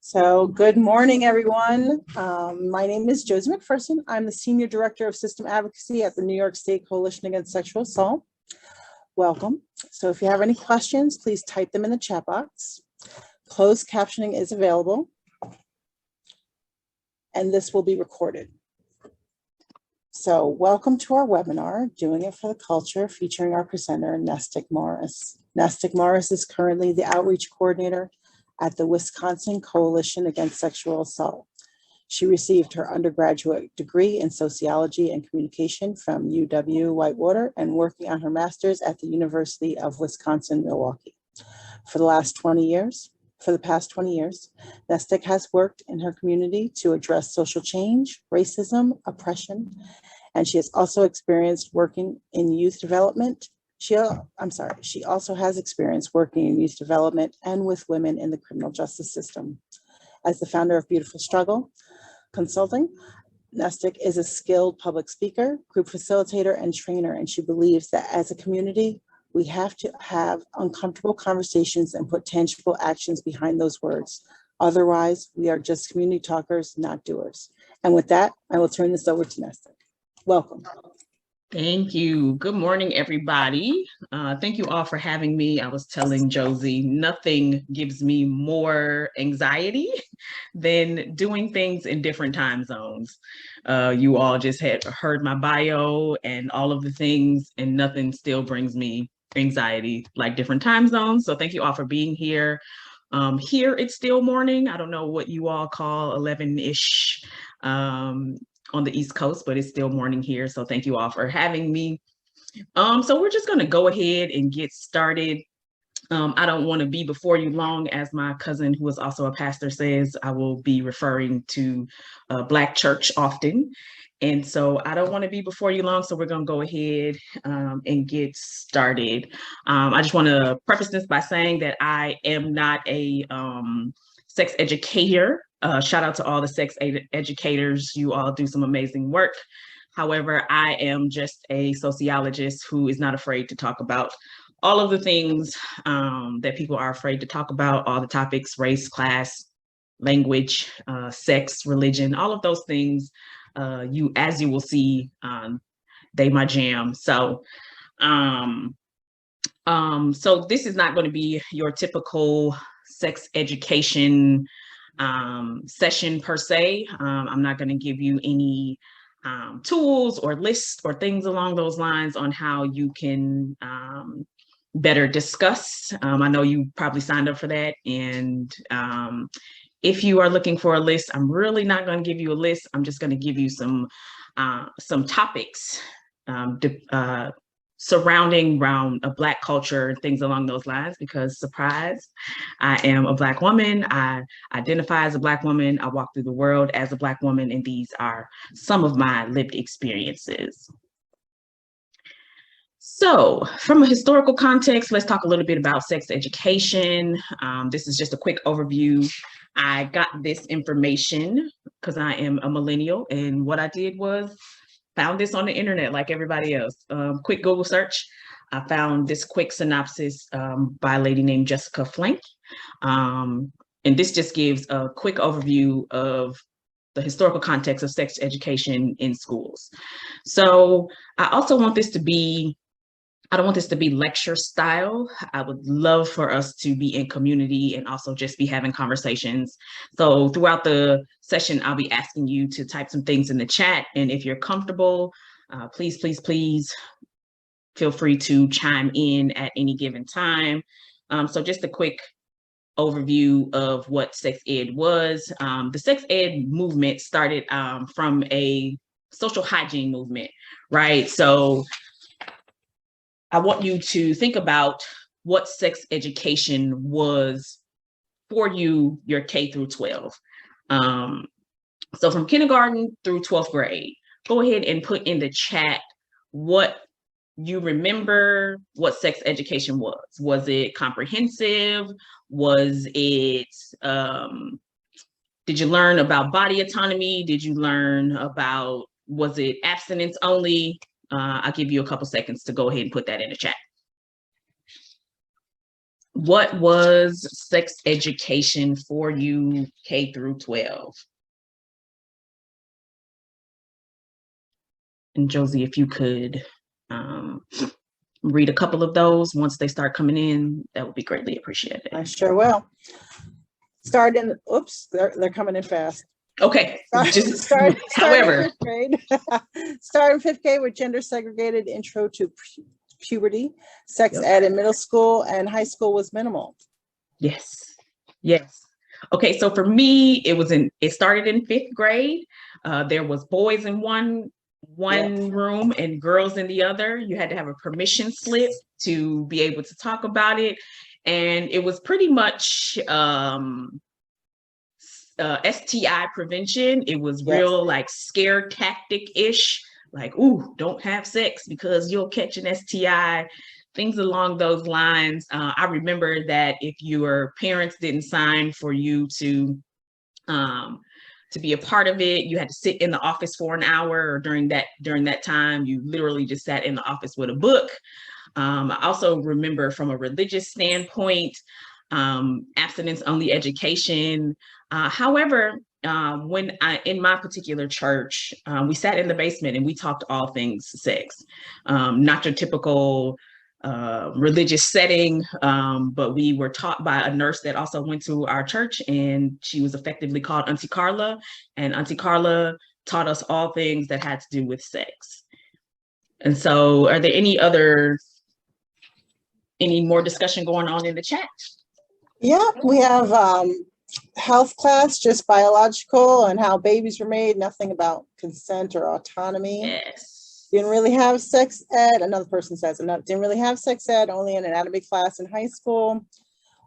So good morning, everyone. My name is Josie Mcpherson. I'm the Senior Director of System Advocacy at the New York State Coalition Against Sexual Assault. Welcome. So if you have any questions, please type them in the chat box. Closed captioning is available, and this will be recorded. So welcome to our webinar, Doing It for the Culture, featuring our presenter, Nestic Morris. Nestic Morris is currently the Outreach Coordinator at the Wisconsin Coalition Against Sexual Assault. She received her undergraduate degree in Sociology and Communication from UW-Whitewater and working on her master's at the University of Wisconsin-Milwaukee. For the past 20 years, Nestic has worked in her community to address social change, racism, oppression, and she has also experienced working in youth development. She also has experience working in youth development and with women in the criminal justice system. As the founder of Beautiful Struggle Consulting, Nestic is a skilled public speaker, group facilitator, and trainer, and she believes that as a community, we have to have uncomfortable conversations and put tangible actions behind those words. Otherwise, we are just community talkers, not doers. And with that, I will turn this over to Nestic. Welcome. Thank you. Good morning, everybody. Thank you all for having me. I was telling Josie, nothing gives me more anxiety than doing things in different time zones. You all just had heard my bio and all of the things, and nothing still brings me anxiety like different time zones. So thank you all for being here. Here it's still morning. I don't know what you all call 11-ish. On the East Coast, but it's still morning here. So thank you all for having me. So we're just gonna go ahead and get started. I don't wanna be before you long, as my cousin, who is also a pastor, says. I will be referring to Black church often. And so I don't wanna be before you long, so we're gonna go ahead and get started. I just wanna preface this by saying that I am not a sex educator. Shout out to all the sex educators. You all do some amazing work. However, I am just a sociologist who is not afraid to talk about all of the things that people are afraid to talk about, all the topics, race, class, language, sex, religion, all of those things. As you will see, they my jam. So this is not going to be your typical sex education session per se. I'm not going to give you any tools or lists or things along those lines on how you can better discuss. I know you probably signed up for that, and if you are looking for a list, I'm really not going to give you a list. I'm just going to give you some topics surrounding around a Black culture and things along those lines, because surprise, I am a Black woman. I identify as a Black woman. I walk through the world as a Black woman, and these are some of my lived experiences. So from a historical context, let's talk a little bit about sex education. This is just a quick overview. I got this information because I am a millennial, and what I did was found this on the internet like everybody else. Quick Google search. I found this quick synopsis by a lady named Jessica Flank. And this just gives a quick overview of the historical context of sex education in schools. So I also want this to be, I don't want this to be lecture style. I would love for us to be in community and also just be having conversations. So throughout the session, I'll be asking you to type some things in the chat. And if you're comfortable, please feel free to chime in at any given time. So just a quick overview of what sex ed was. The sex ed movement started from a social hygiene movement, right? So I want you to think about what sex education was for you, your K through 12. So from kindergarten through 12th grade, go ahead and put in the chat what you remember what sex education was. Was it comprehensive? Was it, did you learn about body autonomy? Did you learn about, was it abstinence only? I'll give you a couple seconds to go ahead and put that in the chat. what was sex education for you K through 12? And Josie, if you could read a couple of those once they start coming in, that would be greatly appreciated. I sure will. Oops, they're coming in fast. Okay. Start However. in fifth grade. Start in fifth grade with gender segregated intro to puberty. Sex ed in middle school and high school was minimal. Yes. Yes. Okay. So for me, it started in fifth grade. There was boys in one room and girls in the other. You had to have a permission slip to be able to talk about it. And it was pretty much STI prevention. It was real like scare tactic-ish, like, ooh, don't have sex because you'll catch an STI, things along those lines. I remember that if your parents didn't sign for you to be a part of it, you had to sit in the office for an hour, or during that time, you literally just sat in the office with a book. I also remember from a religious standpoint, abstinence-only education. However, in my particular church, we sat in the basement and we talked all things sex, not your typical religious setting, but we were taught by a nurse that also went to our church, and she was effectively called Auntie Carla, and Auntie Carla taught us all things that had to do with sex. And so are there any more discussion going on in the chat? Yeah, we have health class, just biological and how babies were made, nothing about consent or autonomy. Yes. Didn't really have sex ed. Another person says, didn't really have sex ed, only an anatomy class in high school,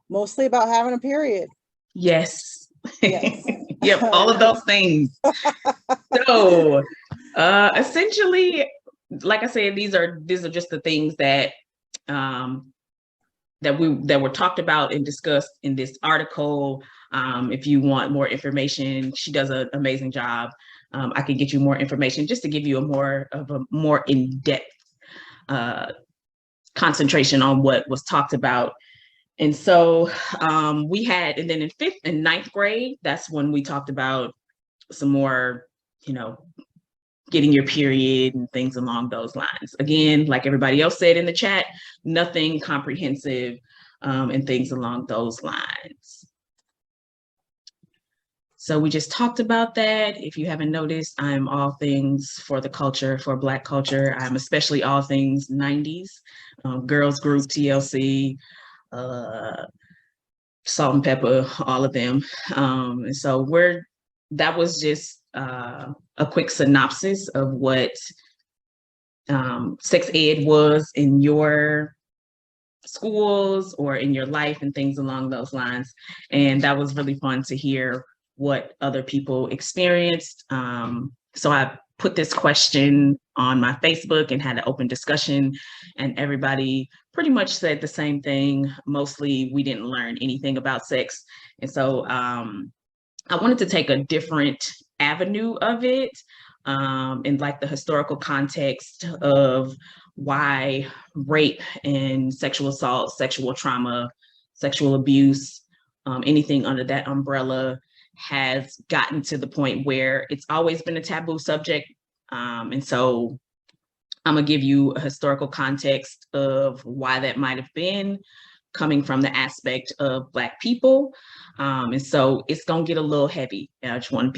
mostly about having a period. Yes. Yep, all of those things. So essentially, like I said, these are just the things that that were talked about and discussed in this article. If you want more information, she does an amazing job. I can get you more information just to give you a more in-depth concentration on what was talked about. And so we had, and then in fifth and ninth grade, that's when we talked about some more, getting your period and things along those lines. Again, like everybody else said in the chat, nothing comprehensive and things along those lines. So we just talked about that. If you haven't noticed, I'm all things for the culture, for Black culture. I'm especially all things 90s, girls group, TLC, Salt and Pepper, all of them. And so that was just a quick synopsis of what sex ed was in your schools or in your life and things along those lines. And that was really fun to hear what other people experienced. So I put this question on my Facebook and had an open discussion, and everybody pretty much said the same thing. Mostly, we didn't learn anything about sex. And so I wanted to take a different avenue of it, in like the historical context of why rape and sexual assault, sexual trauma, sexual abuse, anything under that umbrella has gotten to the point where it's always been a taboo subject. And so I'm gonna give you a historical context of why that might have been, coming from the aspect of Black people. And so it's gonna get a little heavy. I just want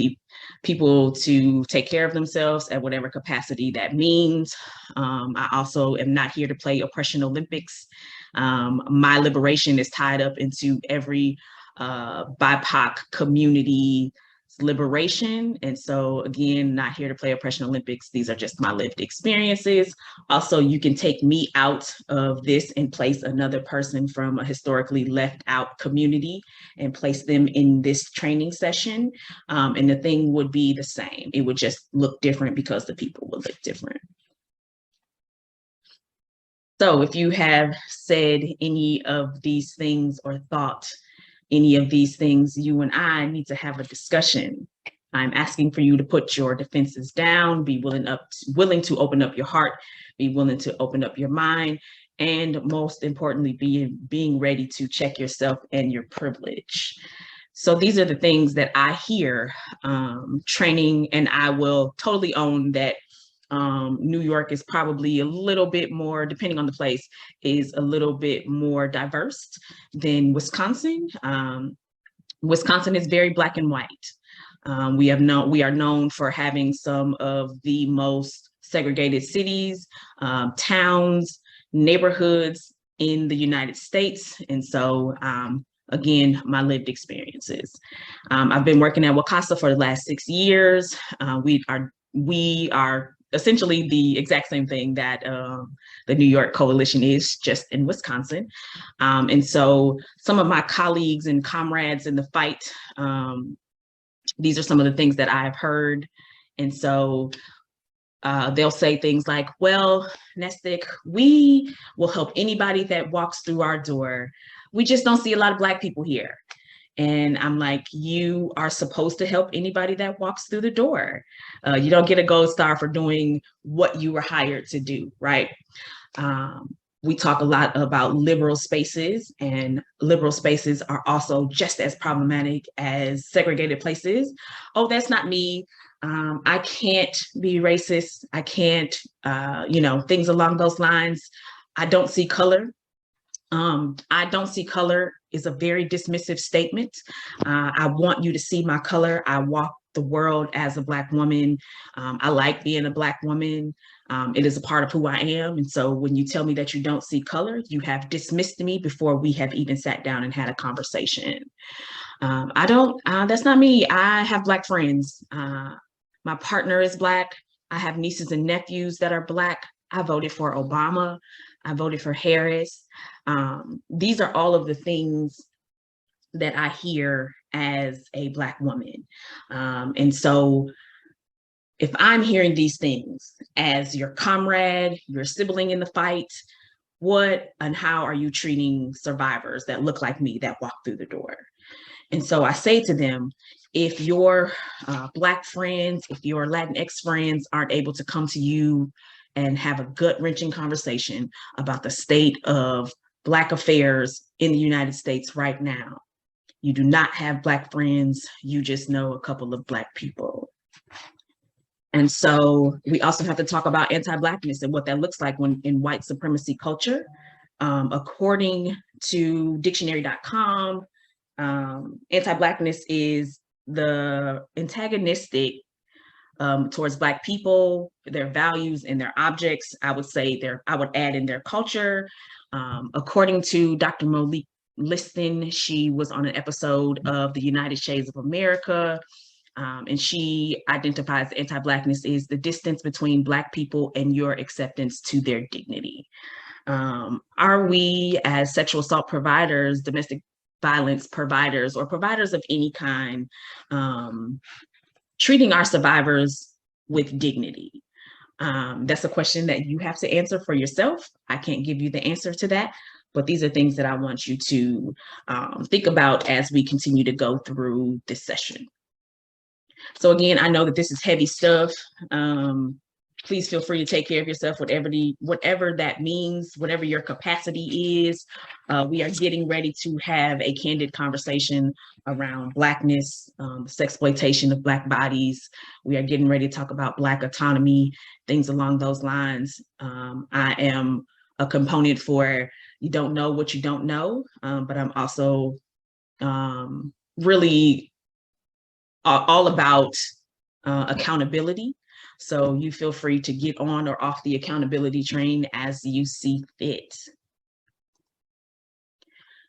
people to take care of themselves at whatever capacity that means. I also am not here to play Oppression Olympics. My liberation is tied up into every BIPOC community liberation. And so again, not here to play Oppression Olympics. These are just my lived experiences. Also, you can take me out of this and place another person from a historically left out community and place them in this training session. And the thing would be the same. It would just look different because the people would look different. So if you have said any of these things or thought any of these things, you and I need to have a discussion. I'm asking for you to put your defenses down, be willing to open up your heart, be willing to open up your mind, and most importantly, being ready to check yourself and your privilege. So these are the things that I hear training, and I will totally own that New York is probably a little bit more, depending on the place, is a little bit more diverse than Wisconsin. Wisconsin is very Black and white. We are known for having some of the most segregated cities, towns, neighborhoods in the United States. And so, again, my lived experiences. I've been working at WCASA for the last 6 years. We are essentially the exact same thing that the New York Coalition is, just in Wisconsin. And so some of my colleagues and comrades in the fight, these are some of the things that I've heard. And so they'll say things like, well, Nestic, we will help anybody that walks through our door. We just don't see a lot of Black people here. And I'm like, you are supposed to help anybody that walks through the door. You don't get a gold star for doing what you were hired to do, right? We talk a lot about liberal spaces, and liberal spaces are also just as problematic as segregated places. Oh, that's not me. I can't be racist. I can't, things along those lines. I don't see color. I don't see color is a very dismissive statement. I want you to see my color. I walk the world as a Black woman. I like being a Black woman. It is a part of who I am. And so when you tell me that you don't see color, you have dismissed me before we have even sat down and had a conversation. That's not me. I have Black friends. My partner is Black. I have nieces and nephews that are Black. I voted for Obama. I voted for Harris. These are all of the things that I hear as a Black woman. And so if I'm hearing these things as your comrade, your sibling in the fight, what and how are you treating survivors that look like me that walk through the door? And so I say to them, if your Black friends, if your Latinx friends aren't able to come to you and have a gut-wrenching conversation about the state of Black affairs in the United States right now, you do not have Black friends, you just know a couple of Black people. And so we also have to talk about anti-Blackness and what that looks like when in white supremacy culture. According to dictionary.com, anti-Blackness is the antagonistic towards Black people, their values and their objects. I would add in their culture. According to Dr. Monique Liston, she was on an episode of the United Shades of America. And she identifies anti-Blackness is the distance between Black people and your acceptance to their dignity. Are we, as sexual assault providers, domestic violence providers, or providers of any kind, treating our survivors with dignity? That's a question that you have to answer for yourself. I can't give you the answer to that, but these are things that I want you to think about as we continue to go through this session. So again, I know that this is heavy stuff. Please feel free to take care of yourself, whatever that means, whatever your capacity is. We are getting ready to have a candid conversation around Blackness, the sexploitation of Black bodies. We are getting ready to talk about Black autonomy, things along those lines. I am a component for you don't know what you don't know, but I'm also really all about accountability. So you feel free to get on or off the accountability train as you see fit.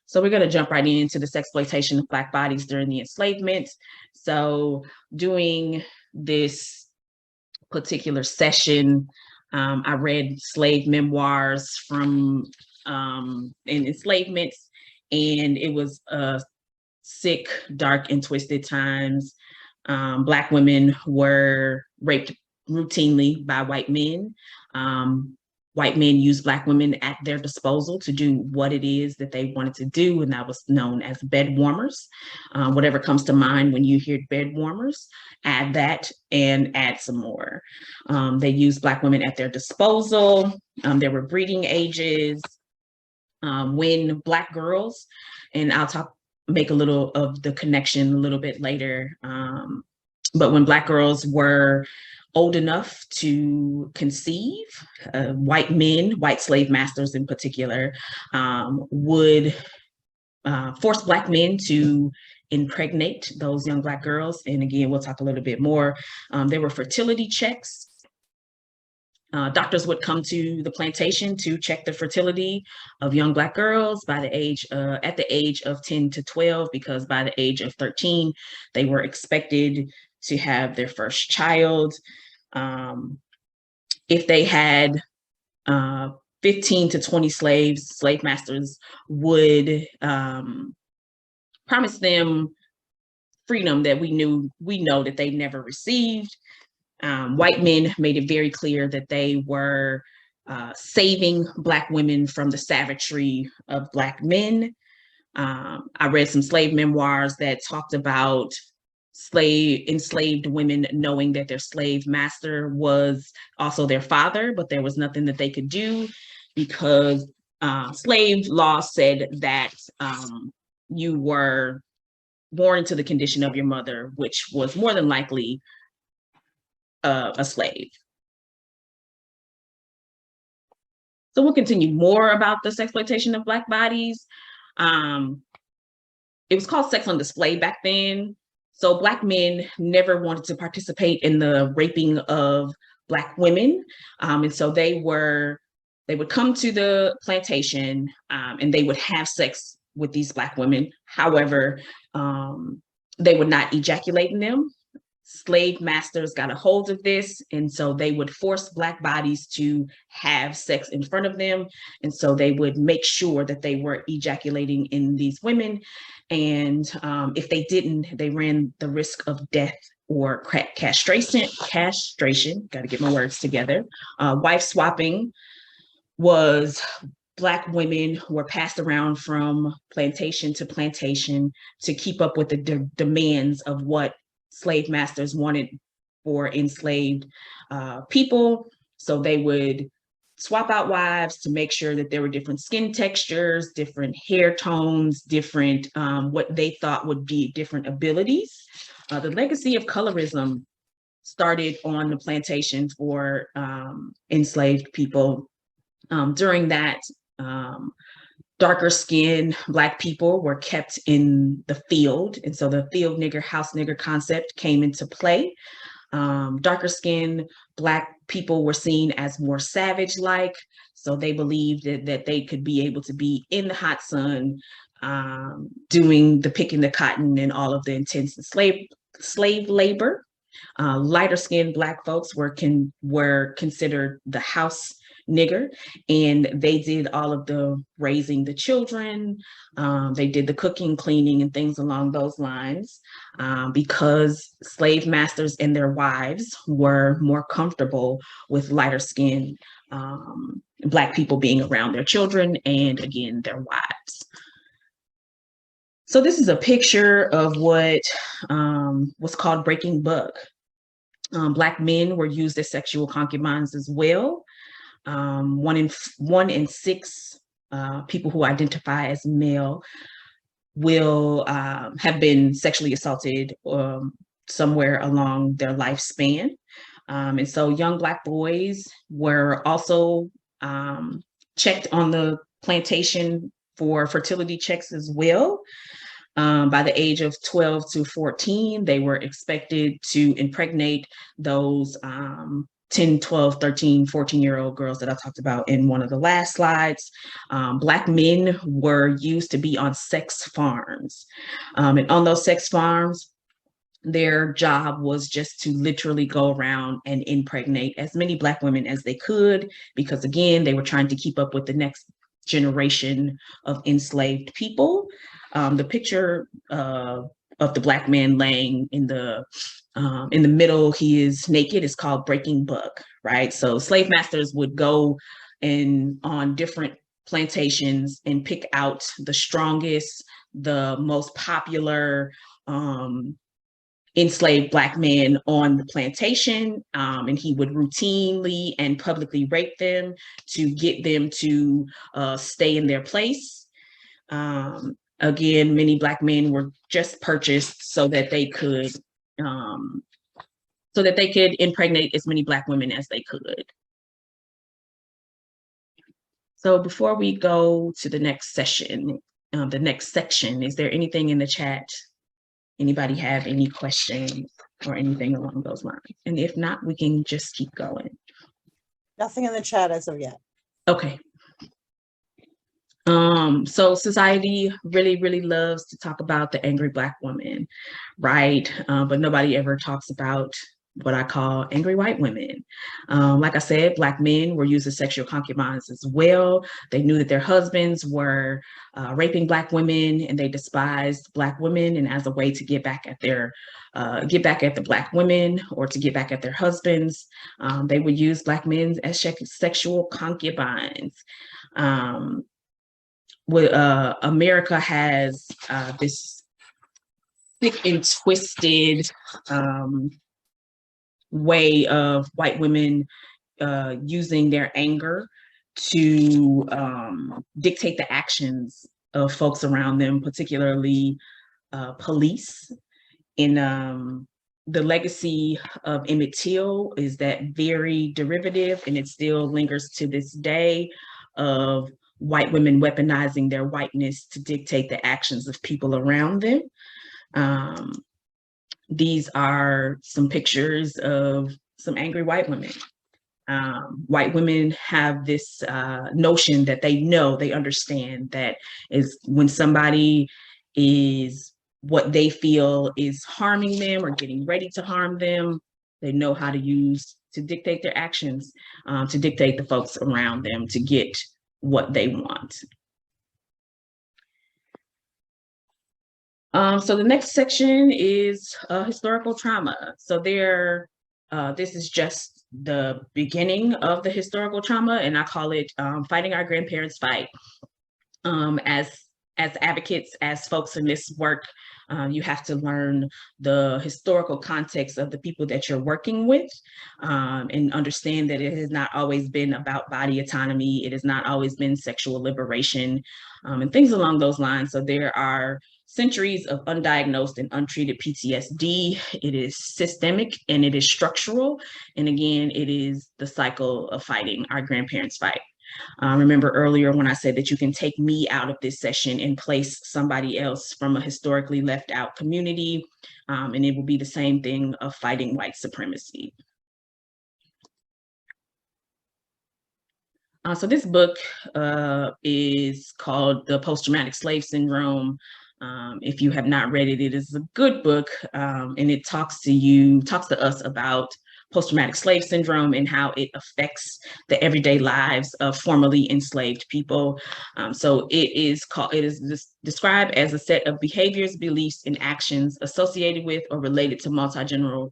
So we're going to jump right into the sexploitation of Black bodies during the enslavement. So doing this particular session, I read slave memoirs from in enslavement, and it was sick, dark, and twisted times. Black women were raped routinely by white men. White men used Black women at their disposal to do what it is that they wanted to do, and that was known as bed warmers. Whatever comes to mind when you hear bed warmers, add that and add some more. They used Black women at their disposal. There were breeding ages. when Black girls, and make a little of the connection a little bit later, but when Black girls were old enough to conceive, white men, white slave masters in particular, would force Black men to impregnate those young Black girls. And again, we'll talk a little bit more. There were fertility checks. Doctors would come to the plantation to check the fertility of young Black girls at the age of 10 to 12, because by the age of 13, they were expected to have their first child. If they had 15 to 20 slaves, slave masters would promise them freedom that we know that they never received. White men made it very clear that they were saving Black women from the savagery of Black men. I read some slave memoirs that talked about enslaved women knowing that their slave master was also their father, but there was nothing that they could do because slave law said that you were born into the condition of your mother, which was more than likely a slave. So we'll continue more about the sexploitation of Black bodies. It was called sex on display back then. So Black men never wanted to participate in the raping of Black women. And so they would come to the plantation and they would have sex with these Black women. However, they would not ejaculate in them. Slave masters got a hold of this, and so they would force Black bodies to have sex in front of them. And so they would make sure that they were ejaculating in these women. And if they didn't, they ran the risk of death or castration, got to get my words together. Wife swapping was Black women were passed around from plantation to plantation to keep up with the demands of what slave masters wanted for enslaved people. So they would swap out wives to make sure that there were different skin textures, different hair tones, different what they thought would be different abilities. The legacy of colorism started on the plantation for enslaved people. During that, darker skinned Black people were kept in the field. And so the field nigger, house nigger concept came into play. Darker skinned Black people were seen as more savage-like. So they believed that they could be able to be in the hot sun, doing the picking the cotton and all of the intense slave labor. Lighter skinned Black folks were considered the house nigger, and they did all of the raising the children. They did the cooking, cleaning, and things along those lines, because slave masters and their wives were more comfortable with lighter skinned Black people being around their children and, again, their wives. So this is a picture of what was called breaking buck. Black men were used as sexual concubines as well. 1 in 6 people who identify as male will have been sexually assaulted somewhere along their lifespan. And so young Black boys were also checked on the plantation for fertility checks as well. By the age of 12 to 14, they were expected to impregnate those 10, 12, 13, 14-year-old girls that I talked about in one of the last slides. Black men were used to be on sex farms. And on those sex farms, their job was just to literally go around and impregnate as many Black women as they could, because again, they were trying to keep up with the next generation of enslaved people. The picture of the Black man laying in the middle, he is naked, is called breaking buck, right? So slave masters would go on different plantations and pick out the strongest, the most popular enslaved Black men on the plantation, and he would routinely and publicly rape them to get them to stay in their place. Again, many Black men were just purchased so that they could impregnate as many Black women as they could. So before we go to the next section, is there anything in the chat? Anybody have any questions or anything along those lines? And if not, we can just keep going. Nothing in the chat as of yet. Okay. So society really loves to talk about the angry Black woman, right? But nobody ever talks about what I call angry white women. Like I said, Black men were used as sexual concubines as well. They knew that their husbands were raping Black women, and they despised Black women. And as a way to get back at the Black women, or to get back at their husbands, they would use Black men as sexual concubines. America has this thick and twisted way of white women using their anger to dictate the actions of folks around them, particularly police. In the legacy of Emmett Till is that very derivative, and it still lingers to this day, of white women weaponizing their whiteness to dictate the actions of people around them. These are some pictures of some angry white women. White women have this notion that they understand that is when somebody is what they feel is harming them or getting ready to harm them, they know how to use to dictate their actions, to dictate the folks around them to get what they want. So the next section is historical trauma. So this is just the beginning of the historical trauma, and I call it fighting our grandparents' fight. As advocates, as folks in this work, you have to learn the historical context of the people that you're working with, and understand that it has not always been about body autonomy. It has not always been sexual liberation, and things along those lines. So there are centuries of undiagnosed and untreated PTSD. It is systemic and it is structural. And again, it is the cycle of fighting our grandparents' fight. Remember earlier when I said that you can take me out of this session and place somebody else from a historically left out community, and it will be the same thing of fighting white supremacy. So this book is called The Post-Traumatic Slave Syndrome. If you have not read it, it is a good book, and it talks to us about post-traumatic slave syndrome and how it affects the everyday lives of formerly enslaved people. So it is described as a set of behaviors, beliefs, and actions associated with or related to multi-generational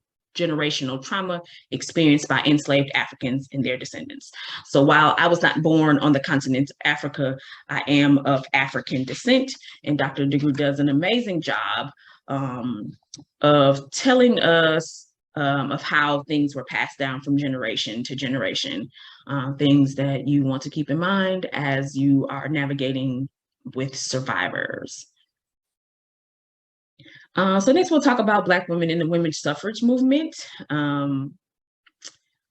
trauma experienced by enslaved Africans and their descendants. So while I was not born on the continent of Africa, I am of African descent, and Dr. DeGroot does an amazing job of telling us of how things were passed down from generation to generation, things that you want to keep in mind as you are navigating with survivors. So next we'll talk about Black women in the women's suffrage movement.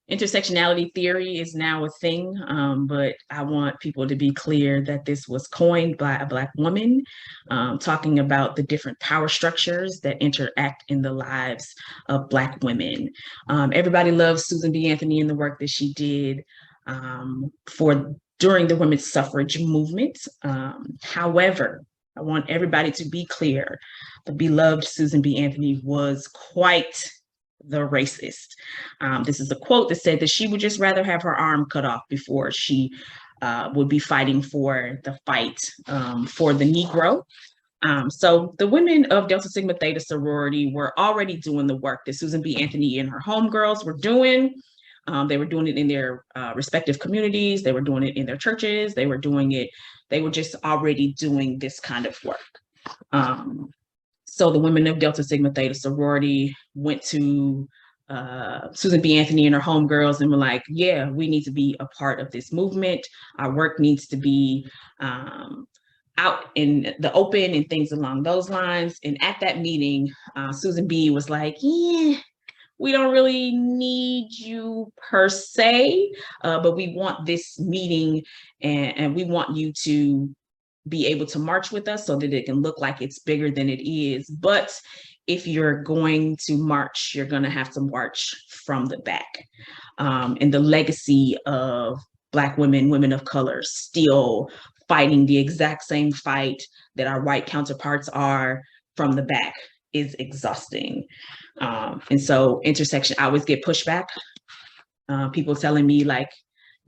Intersectionality theory is now a thing, but I want people to be clear that this was coined by a Black woman, talking about the different power structures that interact in the lives of Black women. Everybody loves Susan B. Anthony and the work that she did during the women's suffrage movement. However, I want everybody to be clear, the beloved Susan B. Anthony was quite the racist. This is a quote that said that she would just rather have her arm cut off before she would be fighting for the fight for the Negro. So the women of Delta Sigma Theta sorority were already doing the work that Susan B. Anthony and her homegirls were doing. They were doing it in their respective communities. They were doing it in their churches. They were just already doing this kind of work. So the women of Delta Sigma Theta sorority went to Susan B. Anthony and her homegirls and were like, yeah, we need to be a part of this movement. Our work needs to be out in the open and things along those lines. And at that meeting, Susan B. was like, yeah, we don't really need you per se, but we want this meeting and we want you to be able to march with us so that it can look like it's bigger than it is. But if you're going to march, you're going to have to march from the back. And the legacy of Black women, women of color, still fighting the exact same fight that our white counterparts are from the back is exhausting. And so I always get pushback. People telling me like,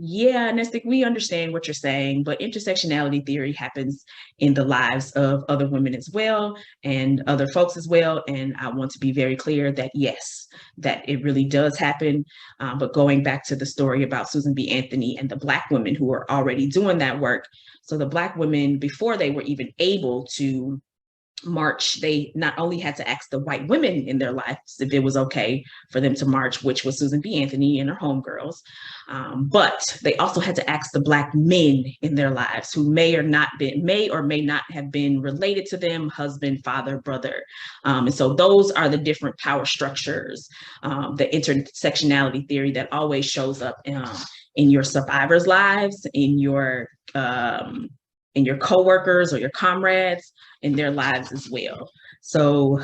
yeah, Nestic, we understand what you're saying, but intersectionality theory happens in the lives of other women as well and other folks as well. And I want to be very clear that yes, that it really does happen. But going back to the story about Susan B. Anthony and the Black women who are already doing that work. So the Black women, before they were even able to march, they not only had to ask the white women in their lives if it was okay for them to march, which was Susan B. Anthony and her homegirls, but they also had to ask the Black men in their lives who may or may not have been related to them, husband, father, brother. And so those are the different power structures, the intersectionality theory that always shows up in your survivors' lives, in your coworkers or your comrades, in their lives as well. So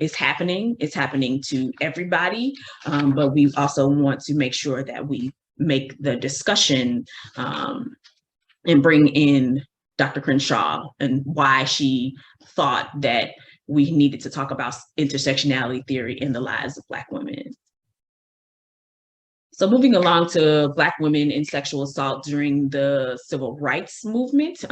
it's happening to everybody, but we also want to make sure that we make the discussion and bring in Dr. Crenshaw and why she thought that we needed to talk about intersectionality theory in the lives of Black women. So moving along to Black women in sexual assault during the civil rights movement.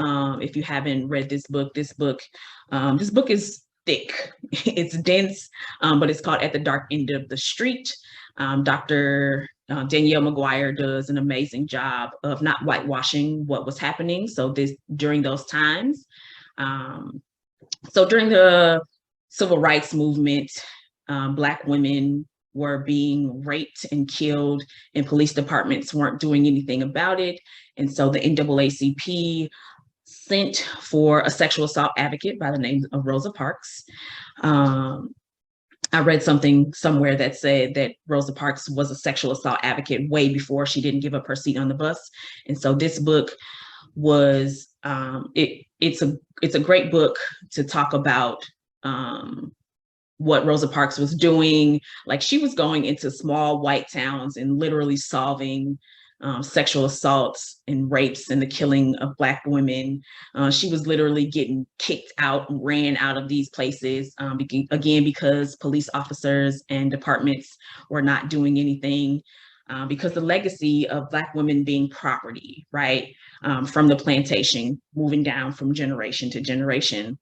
If you haven't read this book is thick, it's dense, but it's called At the Dark End of the Street. Dr. Danielle McGuire does an amazing job of not whitewashing what was happening. So during those times. So during the civil rights movement, Black women were being raped and killed, and police departments weren't doing anything about it. And so the NAACP sent for a sexual assault advocate by the name of Rosa Parks. I read something somewhere that said that Rosa Parks was a sexual assault advocate way before she didn't give up her seat on the bus. And so this book was, it's a great book to talk about what Rosa Parks was doing. Like, she was going into small white towns and literally solving sexual assaults and rapes and the killing of Black women. She was literally getting kicked out and ran out of these places, again, because police officers and departments were not doing anything, because the legacy of Black women being property, right, from the plantation, moving down from generation to generation.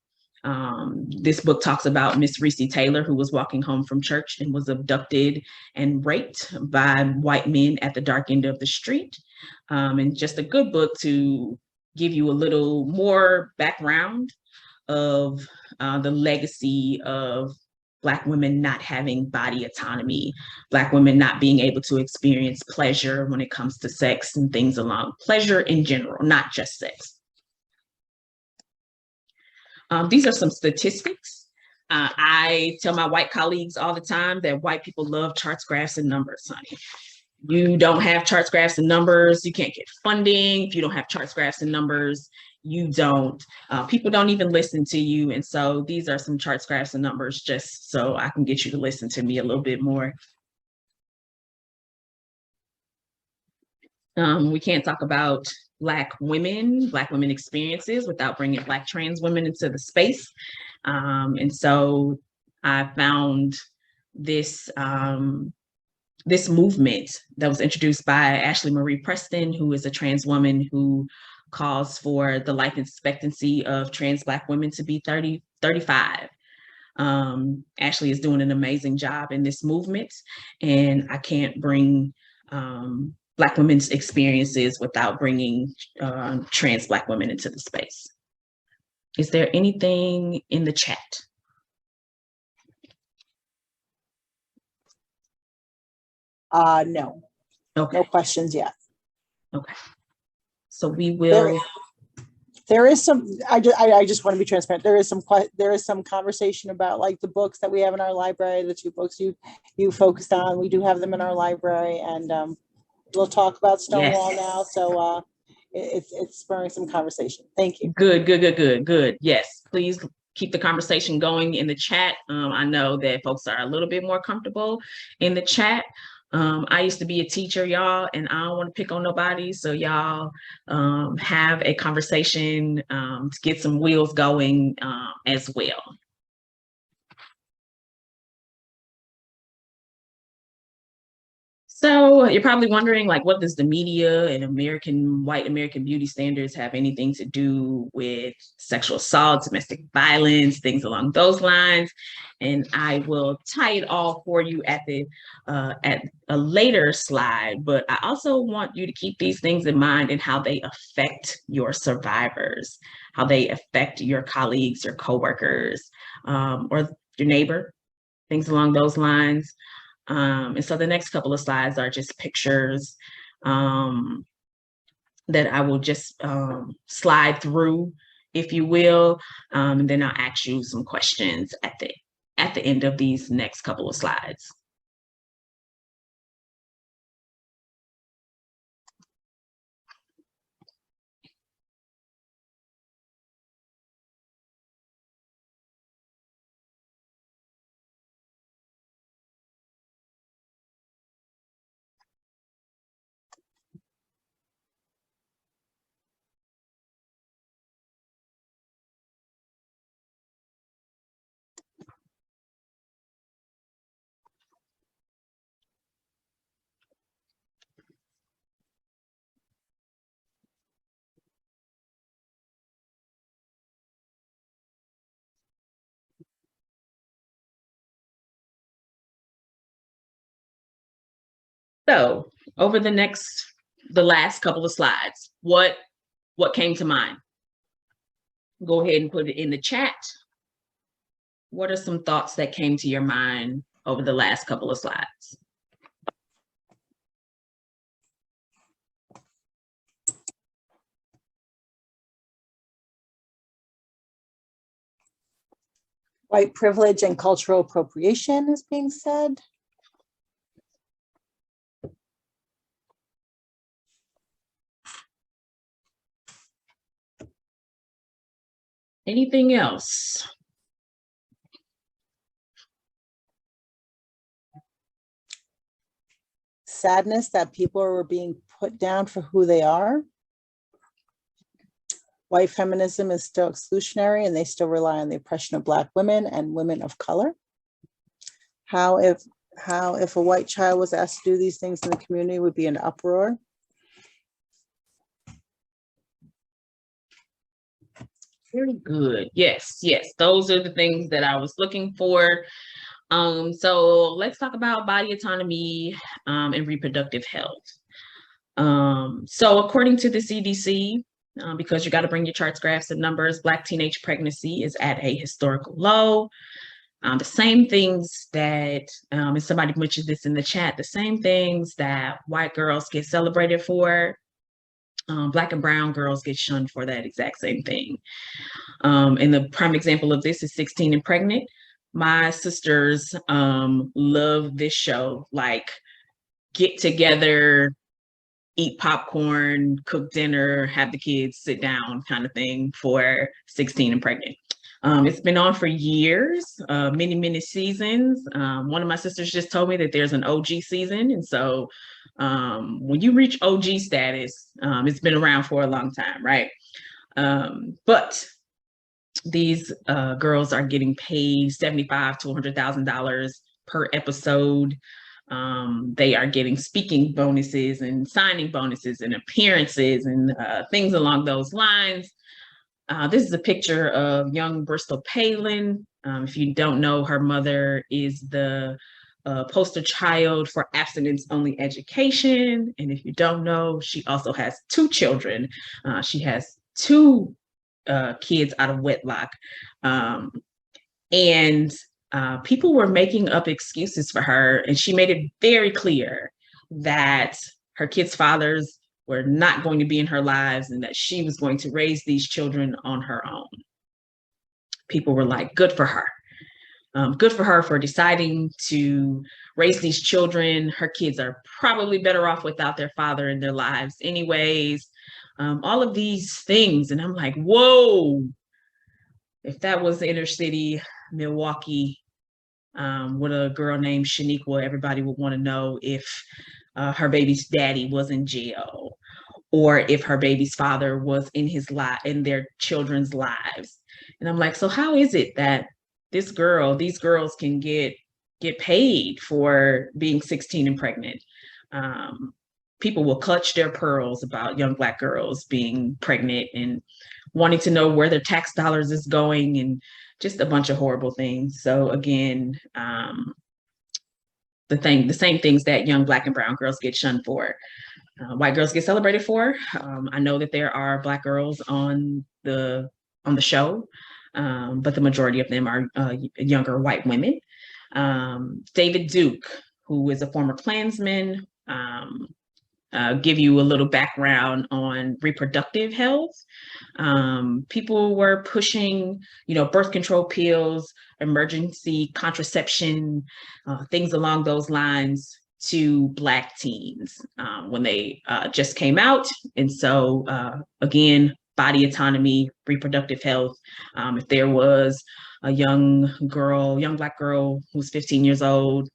This book talks about Miss Reese Taylor, who was walking home from church and was abducted and raped by white men at the dark end of the street. And just a good book to give you a little more background of the legacy of Black women not having body autonomy, Black women not being able to experience pleasure when it comes to sex and things along pleasure in general, not just sex. These are some statistics. I tell my white colleagues all the time that white people love charts, graphs, and numbers, honey. You don't have charts, graphs, and numbers, you can't get funding. If you don't have charts, graphs, and numbers, you don't. People don't even listen to you. And so these are some charts, graphs, and numbers just so I can get you to listen to me a little bit more. We can't talk about Black women experiences without bringing Black trans women into the space. And so I found this, this movement that was introduced by Ashley Marie Preston, who is a trans woman who calls for the life expectancy of trans Black women to be 35. Ashley is doing an amazing job in this movement, and I can't bring Black women's experiences without bringing trans Black women into the space. Is there anything in the chat? No, Okay, no questions yet. okay. So we will. There is some, I just want to be transparent. There is some conversation about like the books that we have in our library, the 2 books you focused on. We do have them in our library, and we'll talk about Stonewall now. So it's spurring some conversation. Thank you. Good. Yes, please keep the conversation going in the chat. I know that folks are a little bit more comfortable in the chat. I used to be a teacher, y'all, and I don't want to pick on nobody. So y'all have a conversation to get some wheels going as well. So you're probably wondering, like, what does the media and white American beauty standards have anything to do with sexual assault, domestic violence, things along those lines? And I will tie it all for you at a later slide. But I also want you to keep these things in mind and how they affect your survivors, how they affect your colleagues, your coworkers, or your neighbor, things along those lines. And so the next couple of slides are just pictures that I will just slide through, if you will, and then I'll ask you some questions at the end of these next couple of slides. So over the last couple of slides, what came to mind? Go ahead and put it in the chat. What are some thoughts that came to your mind over the last couple of slides? White privilege and cultural appropriation is being said. Anything else? Sadness that people are being put down for who they are. White feminism is still exclusionary and they still rely on the oppression of Black women and women of color. How if a white child was asked to do these things in the community would be an uproar. Very good. Yes. Those are the things that I was looking for. So let's talk about body autonomy and reproductive health. So according to the CDC, because you got to bring your charts, graphs, and numbers, Black teenage pregnancy is at a historical low. The same things that, and somebody mentioned this in the chat, the same things that white girls get celebrated for, Black and brown girls get shunned for that exact same thing. And the prime example of this is 16 and Pregnant. My sisters love this show, like get together, eat popcorn, cook dinner, have the kids sit down kind of thing for 16 and Pregnant. It's been on for years, many seasons. One of my sisters just told me that there's an OG season. And so when you reach OG status, it's been around for a long time, right? But these girls are getting paid $75,000 to $100,000 per episode. They are getting speaking bonuses and signing bonuses and appearances and things along those lines. This is a picture of young Bristol Palin. If you don't know, her mother is the poster child for abstinence-only education. And if you don't know, she also has 2 children. She has 2 kids out of wedlock. And people were making up excuses for her, and she made it very clear that her kids' fathers were not going to be in her lives and that she was going to raise these children on her own. People were like, good for her. Good for her for deciding to raise these children. Her kids are probably better off without their father in their lives anyways. All of these things. And I'm like, whoa, if that was the inner city Milwaukee, with a girl named Shaniqua, everybody would want to know if her baby's daddy was in jail, or if her baby's father was in their children's lives. And I'm like, so how is it that these girls can get paid for being 16 and pregnant? People will clutch their pearls about young Black girls being pregnant and wanting to know where their tax dollars is going, and just a bunch of horrible things. So again, the same things that young Black and brown girls get shunned for, white girls get celebrated for. I know that there are Black girls on the show, but the majority of them are younger white women. David Duke, who is a former Klansman, give you a little background on reproductive health. People were pushing, birth control pills, emergency contraception, things along those lines to Black teens when they just came out. And so again, body autonomy, reproductive health. If there was a young Black girl who's 15 years old,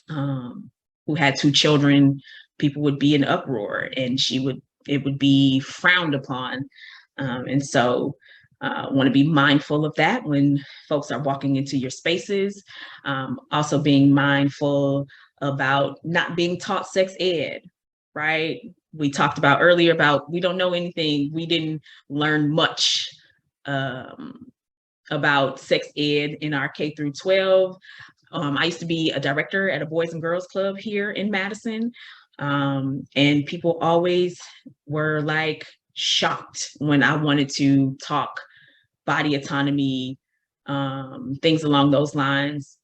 who had 2 children, people would be in uproar, and it would be frowned upon. And so want to be mindful of that when folks are walking into your spaces. Also being mindful about not being taught sex ed, right? We talked about earlier about we don't know anything. We didn't learn much about sex ed in our K through 12. I used to be a director at a Boys and Girls Club here in Madison. And people always were like shocked when I wanted to talk body autonomy, things along those lines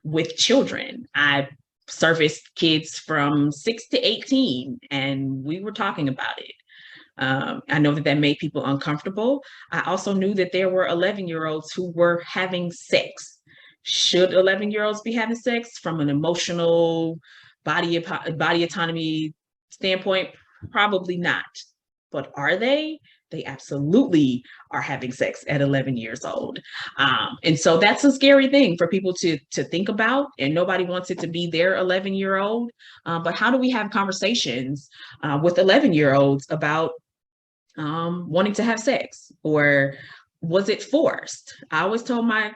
with children. I serviced kids from 6 to 18, and we were talking about it. I know that made people uncomfortable. I also knew that there were 11-year-olds who were having sex. Should 11-year-olds be having sex from an emotional body autonomy standpoint? Probably not. But are they? They absolutely are having sex at 11 years old. And so that's a scary thing for people to think about, and nobody wants it to be their 11-year-old. But how do we have conversations with 11-year-olds about wanting to have sex? Or was it forced? I always told my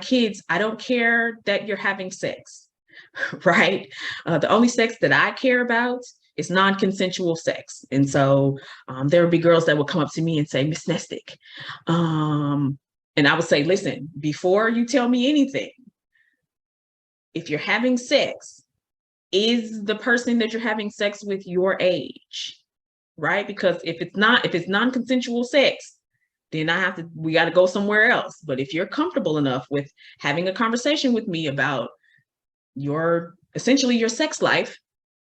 kids, I don't care that you're having sex, right? The only sex that I care about is non-consensual sex. And so there would be girls that would come up to me and say, Miss Nestic. And I would say, listen, before you tell me anything, if you're having sex, is the person that you're having sex with your age, right? Because if it's non-consensual sex, then we got to go somewhere else. But if you're comfortable enough with having a conversation with me about essentially your sex life,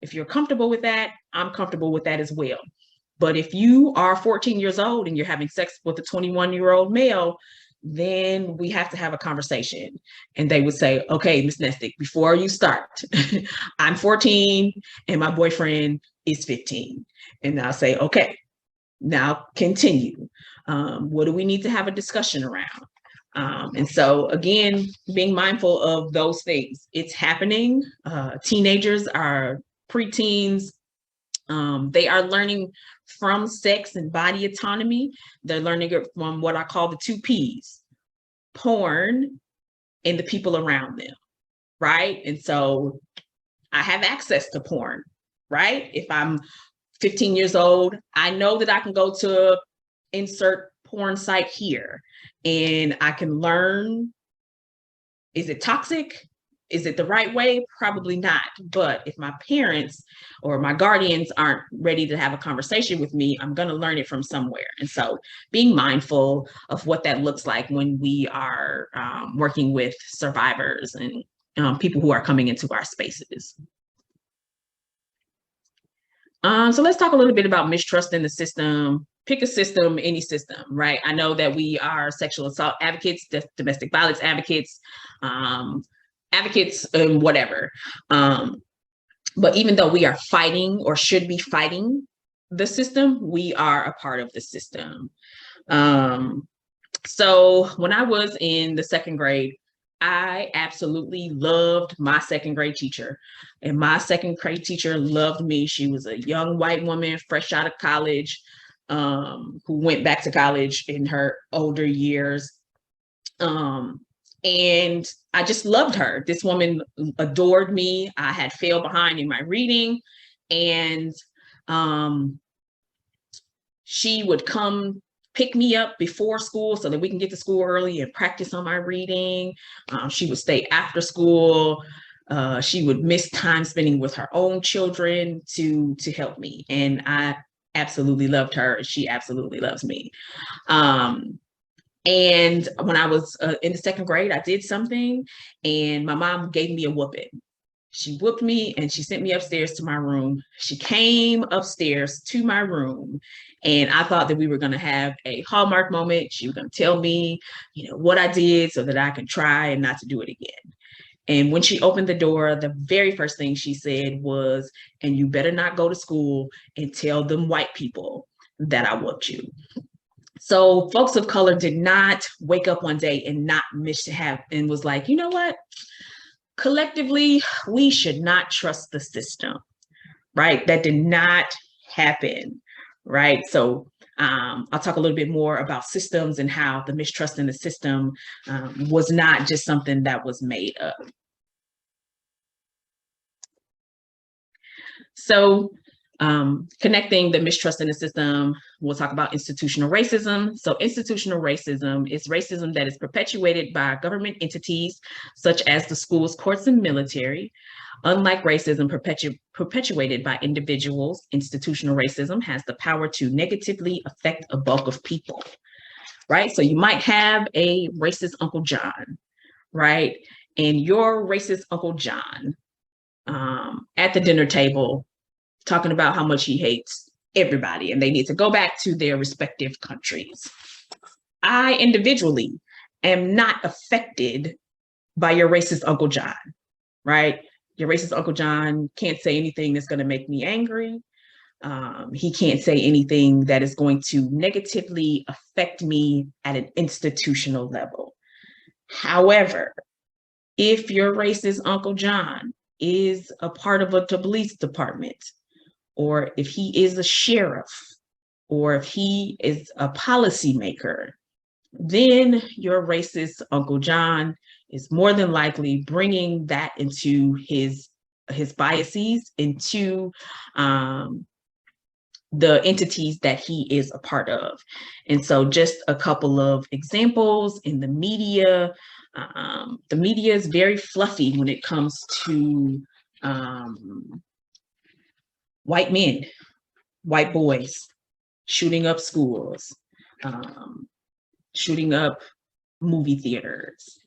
if you're comfortable with that, I'm comfortable with that as well. But if you are 14 years old and you're having sex with a 21-year-old male, then we have to have a conversation. And they would say, okay, Ms. Nestic, before you start, I'm 14 and my boyfriend is 15. And I'll say, okay, now continue. What do we need to have a discussion around? And so again, being mindful of those things. It's happening. Teenagers are preteens. They are learning from sex and body autonomy. They're learning it from what I call the 2 Ps, porn and the people around them, right? And so I have access to porn, right? If I'm 15 years old, I know that I can go to insert porn site here and I can learn, is it toxic? Is it the right way? Probably not. But if my parents or my guardians aren't ready to have a conversation with me, I'm going to learn it from somewhere. And so being mindful of what that looks like when we are working with survivors and people who are coming into our spaces. So let's talk a little bit about mistrust in the system. Pick a system, any system, right? I know that we are sexual assault advocates, domestic violence advocates, advocates, and whatever. But even though we are fighting or should be fighting the system, we are a part of the system. So when I was in the second grade, I absolutely loved my second grade teacher. And my second grade teacher loved me. She was a young white woman, fresh out of college, who went back to college in her older years. And I just loved her. This woman adored me. I had failed behind in my reading. And she would come pick me up before school so that we can get to school early and practice on my reading. She would stay after school. She would miss time spending with her own children to help me. And I absolutely loved her. She absolutely loves me. And when I was in the second grade, I did something and my mom gave me a whooping. She whooped me and she sent me upstairs to my room. She came upstairs to my room and I thought that we were going to have a Hallmark moment. She was going to tell me, what I did so that I can try and not to do it again. And when she opened the door, the very first thing she said was, and you better not go to school and tell them white people that I whooped you. So folks of color did not wake up one day and not and was like, you know what? Collectively, we should not trust the system, right? That did not happen, right? So I'll talk a little bit more about systems and how the mistrust in the system was not just something that was made up. So connecting the mistrust in the system, we'll talk about institutional racism. So institutional racism is racism that is perpetuated by government entities such as the schools, courts, and military. Unlike racism perpetuated by individuals, institutional racism has the power to negatively affect a bulk of people, right? So you might have a racist Uncle John, right? And your racist Uncle John at the dinner table talking about how much he hates everybody and they need to go back to their respective countries. I individually am not affected by your racist Uncle John, right? Your racist Uncle John can't say anything that's going to make me angry. He can't say anything that is going to negatively affect me at an institutional level. However, if your racist Uncle John is a part of a police department, or if he is a sheriff, or if he is a policymaker, then your racist Uncle John is more than likely bringing that into his biases into the entities that he is a part of. And so just a couple of examples in the media. The media is very fluffy when it comes to white men, white boys, shooting up schools, shooting up movie theaters,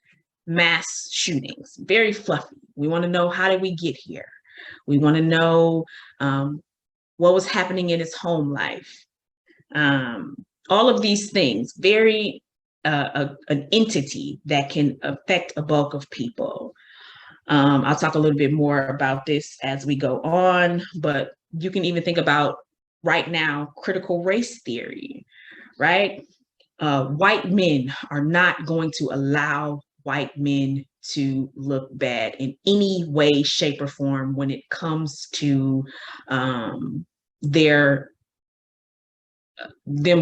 mass shootings, very fluffy. We want to know, how did we get here? We want to know what was happening in his home life. All of these things, very an entity that can affect a bulk of people. I'll talk a little bit more about this as we go on, but you can even think about right now, critical race theory, right? White men are not going to allow white men to look bad in any way, shape, or form when it comes to them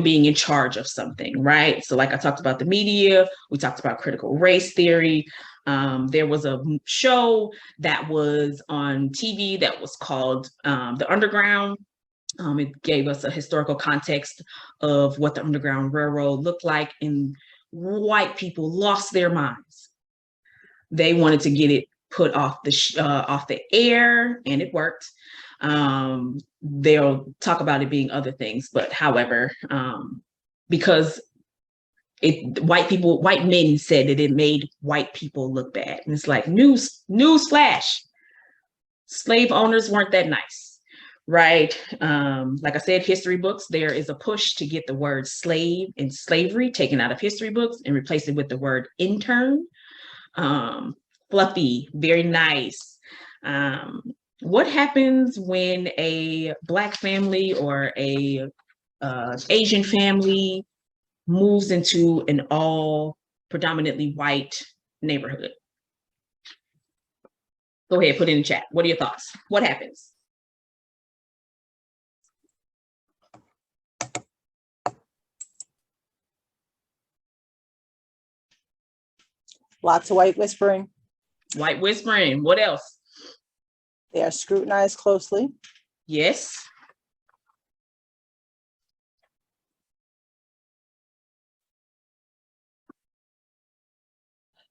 being in charge of something, right? So like I talked about the media, we talked about critical race theory. There was a show that was on TV that was called The Underground. It gave us a historical context of what the Underground Railroad looked like, and white people lost their minds. They wanted to get it put off the air, and it worked. They'll talk about it being other things, but however, because white men said that it made white people look bad. And it's like, news flash, slave owners weren't that nice, right? Like I said, history books, there is a push to get the word slave and slavery taken out of history books and replace it with the word intern. Fluffy, very nice. What happens when a Black family or a Asian family moves into an all predominantly white neighborhood? Go ahead, put it in the chat. What are your thoughts? What happens? Lots of white whispering. White whispering. What else? They are scrutinized closely. Yes.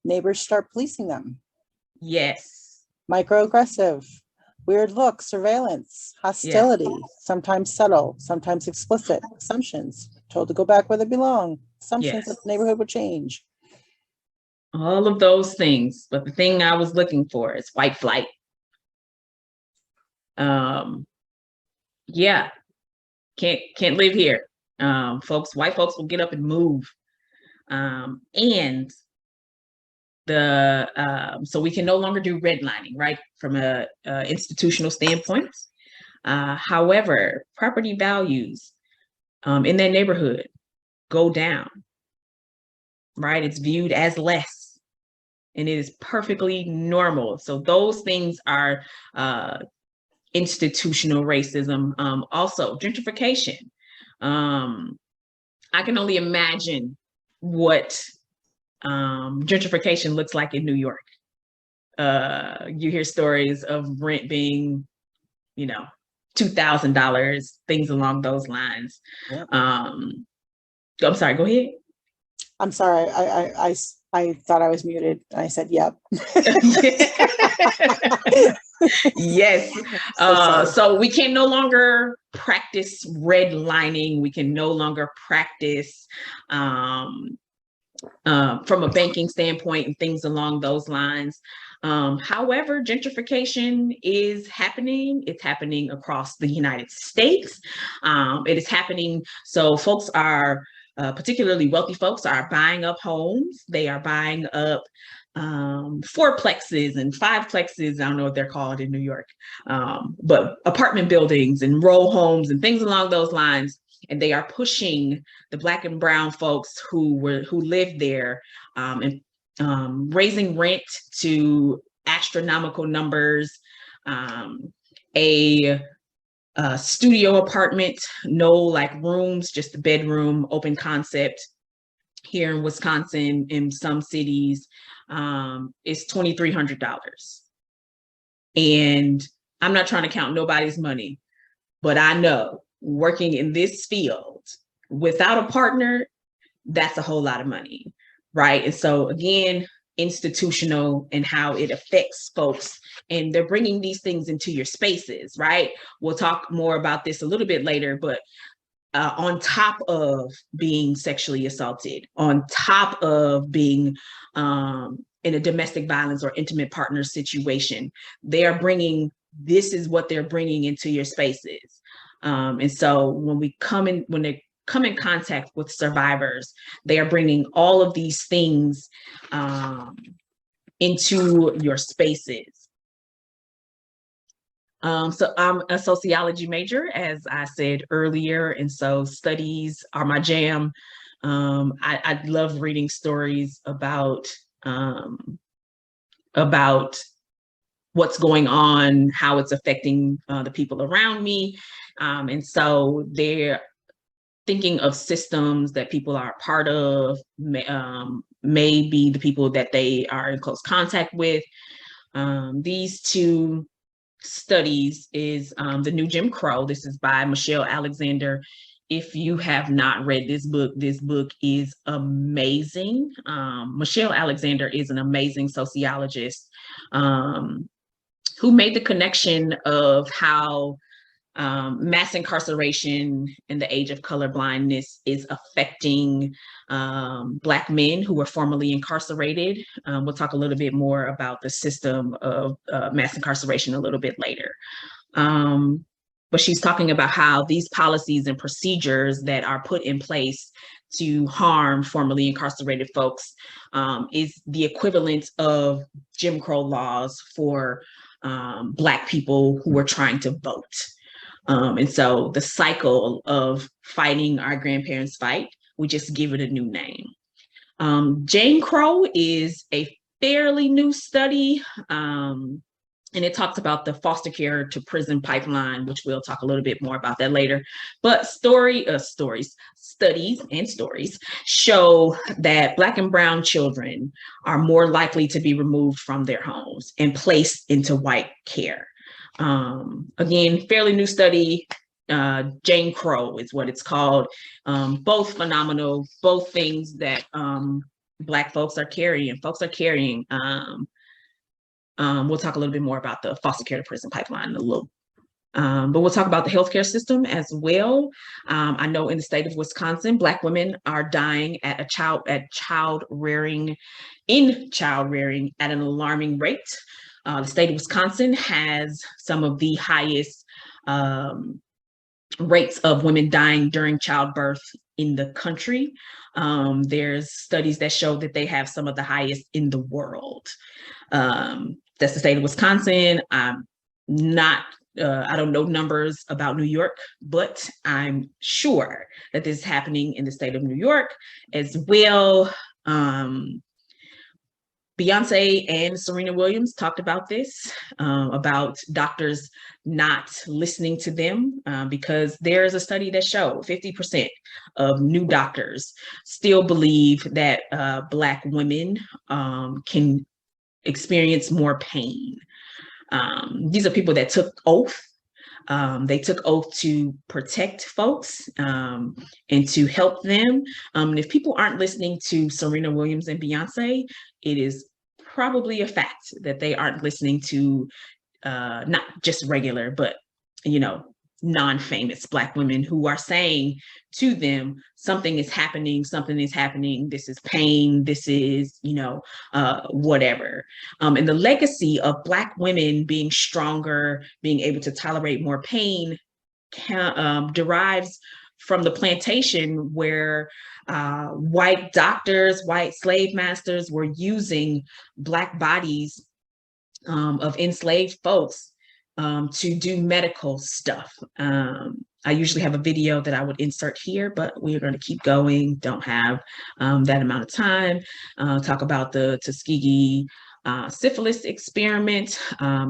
Neighbors start policing them. Yes. Microaggressive, weird looks, surveillance, hostility, sometimes subtle, sometimes explicit, assumptions, told to go back where they belong, assumptions that the neighborhood would change. All of those things, but the thing I was looking for is white flight. Yeah, can't live here. White folks will get up and move. And so we can no longer do redlining, right, from a institutional standpoint. However, property values in that neighborhood go down, right? It's viewed as less, and it is perfectly normal. So those things are institutional racism. Also, gentrification. I can only imagine what gentrification looks like in New York. You hear stories of rent being, $2,000, things along those lines. Yep. I'm sorry, go ahead. I'm sorry, I thought I was muted. I said, yep. Yes. So we can no longer practice redlining. We can no longer practice from a banking standpoint and things along those lines. However, gentrification is happening. It's happening across the United States. It is happening. So folks are, particularly wealthy folks, are buying up homes. They are buying up fourplexes and fiveplexes. I don't know what they're called in New York, but apartment buildings and row homes and things along those lines. And they are pushing the Black and brown folks who lived there and raising rent to astronomical numbers. A studio apartment, no like rooms, just a bedroom, open concept here in Wisconsin, in some cities, is $2,300. And I'm not trying to count nobody's money, but I know working in this field without a partner, that's a whole lot of money, right? And so again, institutional and how it affects folks, and they're bringing these things into your spaces, right? We'll talk more about this a little bit later, but on top of being sexually assaulted, on top of being in a domestic violence or intimate partner situation, they are bringing, this is what they're bringing into your spaces. And so when they come in contact with survivors, they are bringing all of these things into your spaces. So I'm a sociology major, as I said earlier, and so studies are my jam. I love reading stories about what's going on, how it's affecting the people around me. And so they're thinking of systems that people are a part of, may be the people that they are in close contact with. These two studies is The New Jim Crow. This is by Michelle Alexander. If you have not read this book is amazing. Michelle Alexander is an amazing sociologist who made the connection of how mass incarceration in the age of colorblindness is affecting Black men who were formerly incarcerated. We'll talk a little bit more about the system of mass incarceration a little bit later. but she's talking about how these policies and procedures that are put in place to harm formerly incarcerated folks is the equivalent of Jim Crow laws for Black people who were trying to vote. And so the cycle of fighting our grandparents' fight, we just give it a new name. Jane Crow is a fairly new study, and it talks about the foster care to prison pipeline, which we'll talk a little bit more about that later. But studies and stories show that Black and brown children are more likely to be removed from their homes and placed into white care. Again, fairly new study. Jane Crow is what it's called. Both phenomenal, both things that Black folks are carrying. We'll talk a little bit more about the foster care to prison pipeline in a little. But we'll talk about the healthcare system as well. I know in the state of Wisconsin, Black women are dying at child rearing at an alarming rate. The state of Wisconsin has some of the highest rates of women dying during childbirth in the country. There's studies that show that they have some of the highest in the world. That's the state of Wisconsin. I don't know numbers about New York, but I'm sure that this is happening in the state of New York as well. Beyonce and Serena Williams talked about this, about doctors not listening to them, because there's a study that showed 50% of new doctors still believe that Black women can experience more pain. These are people that took oath. They took oath to protect folks and to help them. And if people aren't listening to Serena Williams and Beyonce, it is probably a fact that they aren't listening to not just regular, but, non-famous Black women who are saying to them, something is happening, this is pain, this is, whatever. And the legacy of Black women being stronger, being able to tolerate more pain derives from the plantation where white doctors, white slave masters were using Black bodies of enslaved folks to do medical stuff. I usually have a video that I would insert here, but we're going to keep going. Don't have that amount of time. Talk about the Tuskegee syphilis experiment,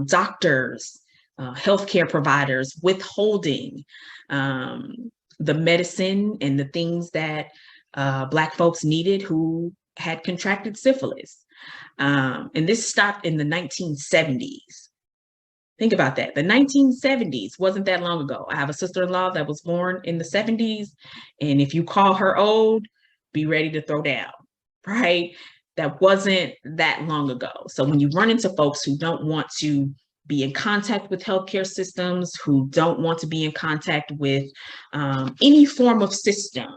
doctors, healthcare providers withholding the medicine and the things that Black folks needed who had contracted syphilis. And this stopped in the 1970s. Think about that. The 1970s wasn't that long ago. I have a sister-in-law that was born in the 70s. And if you call her old, be ready to throw down, right? That wasn't that long ago. So when you run into folks who don't want to be in contact with healthcare systems, who don't want to be in contact with any form of system,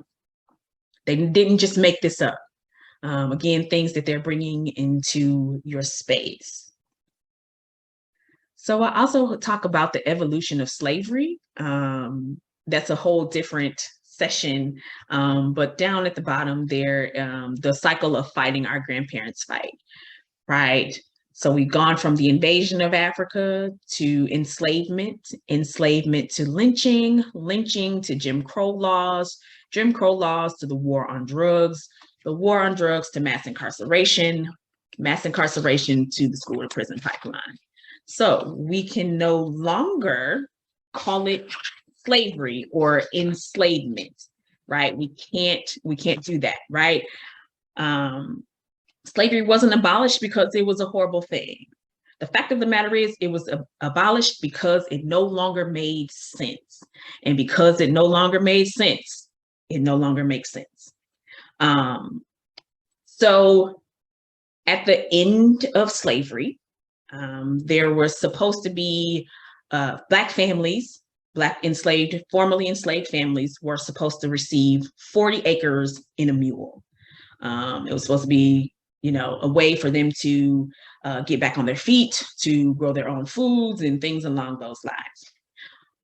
they didn't just make this up. Again, things that they're bringing into your space. So I also talk about the evolution of slavery. That's a whole different session, but down at the bottom there, the cycle of fighting our grandparents' fight, right? So we've gone from the invasion of Africa to enslavement to lynching, to Jim Crow laws to the war on drugs, the war on drugs to mass incarceration to the school to prison pipeline. So we can no longer call it slavery or enslavement, right? We can't do that, right? Slavery wasn't abolished because it was a horrible thing. The fact of the matter is it was abolished because it no longer made sense. And because it no longer made sense, it no longer makes sense. So at the end of slavery, there were supposed to be Black families, formerly enslaved families were supposed to receive 40 acres in a mule. It was supposed to be, a way for them to get back on their feet, to grow their own foods and things along those lines.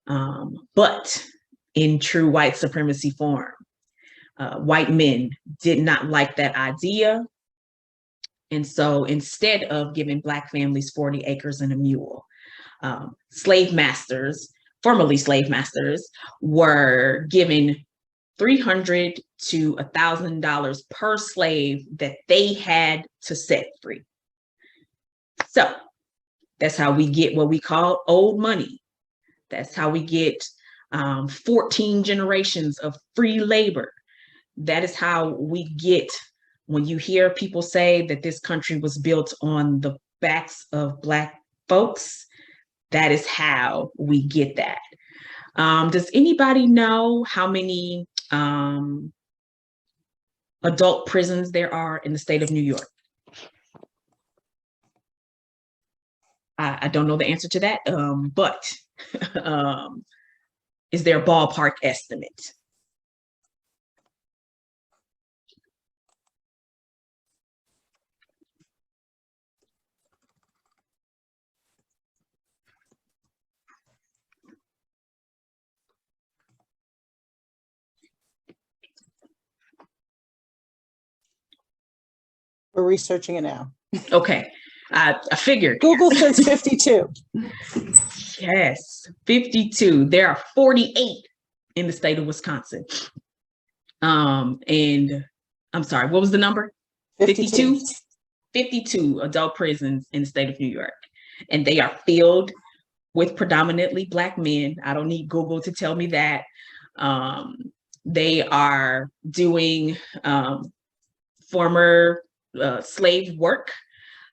But in true white supremacy form, white men did not like that idea. And so instead of giving Black families 40 acres and a mule, slave masters, formerly slave masters, were given $300 to $1,000 per slave that they had to set free. So that's how we get what we call old money. That's how we get 14 generations of free labor. That is how we get, when you hear people say that this country was built on the backs of Black folks, that is how we get that. Does anybody know how many adult prisons there are in the state of New York? I don't know the answer to that, but is there a ballpark estimate? We're researching it now. Okay, I figured. Google says 52. Yes, 52. There are 48 in the state of Wisconsin. And I'm sorry, what was the number? 52? 52 adult prisons in the state of New York. And they are filled with predominantly Black men. I don't need Google to tell me that. They are doing former slave work.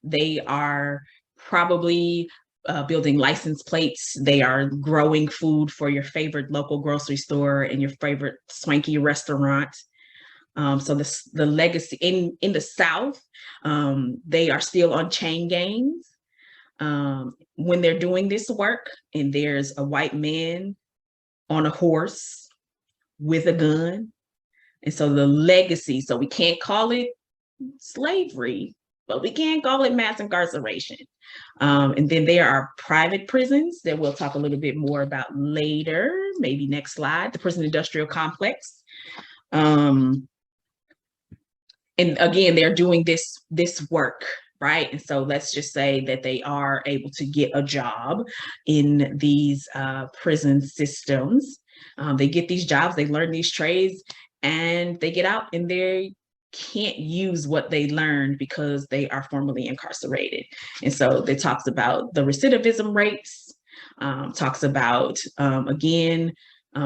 They are probably building license plates. They are growing food for your favorite local grocery store and your favorite swanky restaurant. So the legacy in the South, they are still on chain gangs. When they're doing this work and there's a white man on a horse with a gun. And so the legacy, so we can't call it slavery, but we can call it mass incarceration. And then there are private prisons that we'll talk a little bit more about later, maybe next slide, the prison industrial complex. And again, they're doing this work, right? And so let's just say that they are able to get a job in these prison systems. They get these jobs, they learn these trades, and they get out and they can't use what they learned because they are formerly incarcerated. And so it talks about the recidivism rates, talks about, again,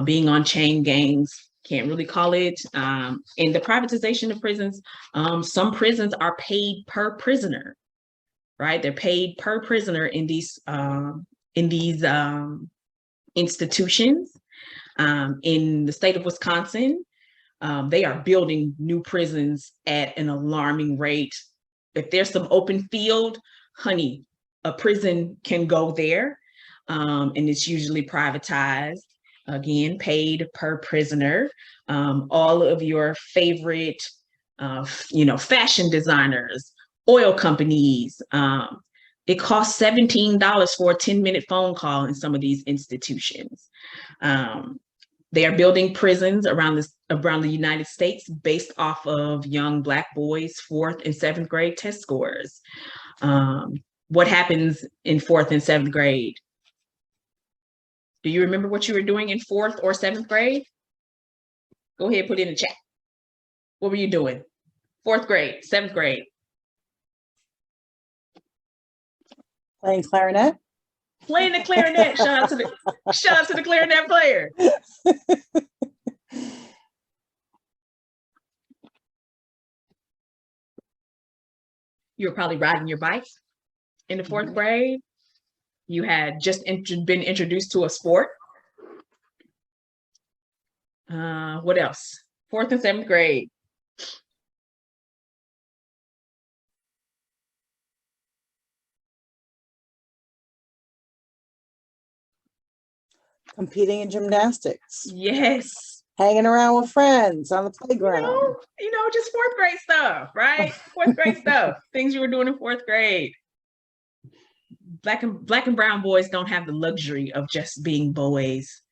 being on chain gangs, can't really call it. In the privatization of prisons, some prisons are paid per prisoner, right? They're paid per prisoner in these institutions. In the state of Wisconsin, they are building new prisons at an alarming rate. If there's some open field, honey, a prison can go there, and it's usually privatized. Again, paid per prisoner. All of your favorite, fashion designers, oil companies. It costs $17 for a 10-minute phone call in some of these institutions. They are building prisons around the United States based off of young Black boys' 4th and 7th grade test scores. What happens in 4th and 7th grade? Do you remember what you were doing in 4th or 7th grade? Go ahead, put it in the chat. What were you doing? 4th grade, 7th grade? Playing clarinet. Playing the clarinet. Shout out to the clarinet player. You were probably riding your bike in the 4th grade. You had just been introduced to a sport. What else? 4th and 7th grade. Competing in gymnastics. Yes. Hanging around with friends on the playground. Just 4th grade stuff, right? 4th grade stuff. Things you were doing in 4th grade. black and brown boys don't have the luxury of just being boys,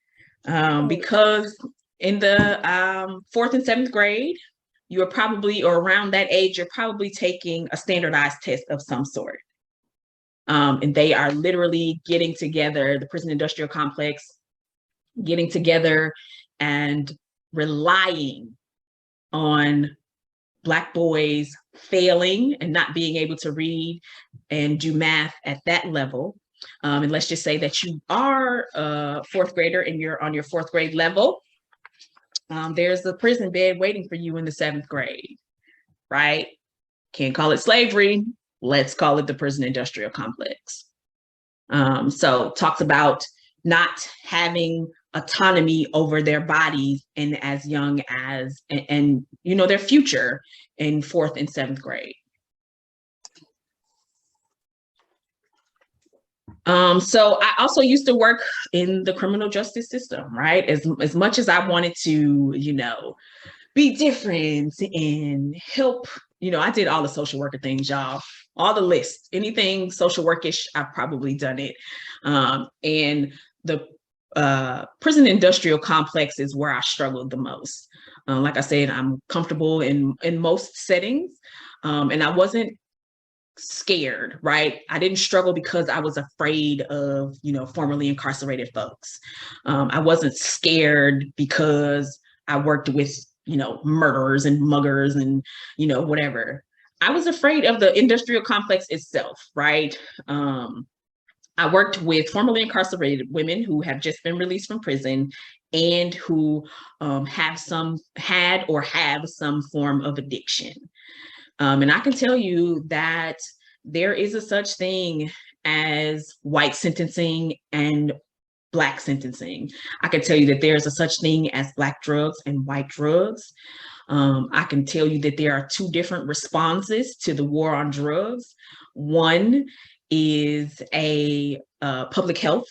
because in the 4th and 7th grade, you are probably, or around that age, you're probably taking a standardized test of some sort. And they are literally getting together, the prison industrial complex, getting together and relying on Black boys failing and not being able to read and do math at that level. And let's just say that you are a 4th grader and you're on your 4th grade level. There's a prison bed waiting for you in the 7th grade, right? Can't call it slavery. Let's call it the prison industrial complex. So talks about not having autonomy over their bodies and as young as, and you know, their future in 4th and 7th grade. So I also used to work in the criminal justice system, right? As much as I wanted to, you know, be different and help, you know, I did all the social worker things, y'all, all the lists, anything social workish, I've probably done it. And the prison industrial complex is where I struggled the most. Like I said, I'm comfortable in most settings, and I wasn't scared, right? I didn't struggle because I was afraid of, you know, formerly incarcerated folks. I wasn't scared because I worked with, you know, murderers and muggers and, you know, whatever. I was afraid of the industrial complex itself, right? I worked with formerly incarcerated women who have just been released from prison and who had some form of addiction. And I can tell you that there is a such thing as white sentencing and Black sentencing. I can tell you that there's a such thing as Black drugs and white drugs. I can tell you that there are 2 different responses to the war on drugs. One is a public health,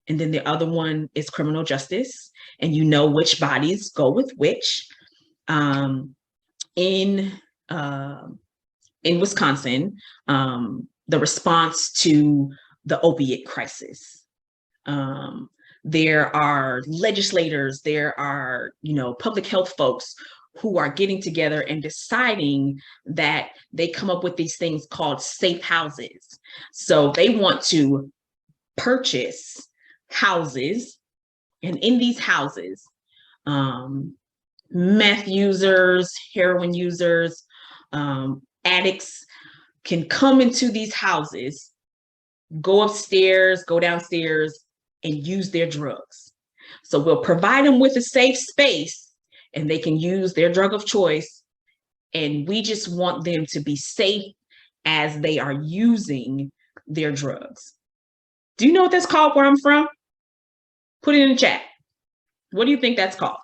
and then the other one is criminal justice, and you know which bodies go with which. In Wisconsin, the response to the opiate crisis. There are legislators, there are, you know, public health folks who are getting together and deciding that they come up with these things called safe houses. So they want to purchase houses, and in these houses, meth users, heroin users, addicts can come into these houses, go upstairs, go downstairs, and use their drugs. So we'll provide them with a safe space and they can use their drug of choice. And we just want them to be safe as they are using their drugs. Do you know what that's called where I'm from? Put it in the chat. What do you think that's called?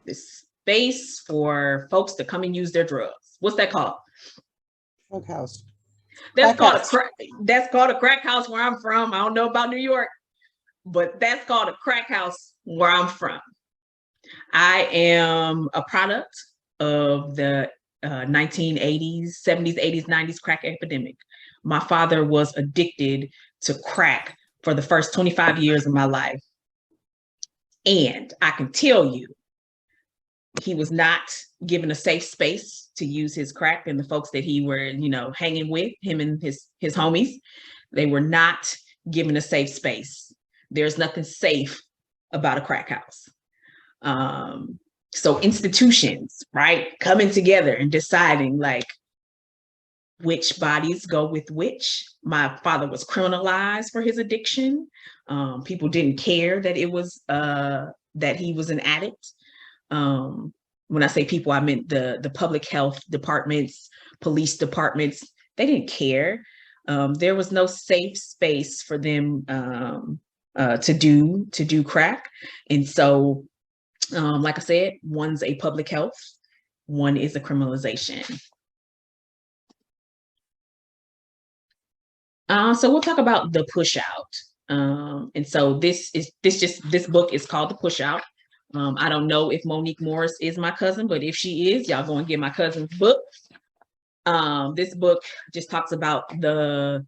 This space for folks to come and use their drugs. What's that called? Crack house. That's called a crack house where I'm from. I don't know about New York, but that's called a crack house where I'm from. I am a product of the 1980s, 70s, 80s, 90s crack epidemic. My father was addicted to crack for the first 25 years of my life. And I can tell you, he was not given a safe space to use his crack, and the folks that he were, you know, hanging with, him and his homies, they were not given a safe space. There's nothing safe about a crack house. So institutions, right, coming together and deciding like which bodies go with which. My father was criminalized for his addiction. People didn't care that it was that he was an addict. When I say people, I meant the public health departments, police departments. They didn't care. There was no safe space for them to do crack. And so, like I said, one's a public health, one is a criminalization. So we'll talk about the push out. And so this book is called The Pushout. I don't know if Monique Morris is my cousin, but if she is, y'all go and get my cousin's book. This book just talks about the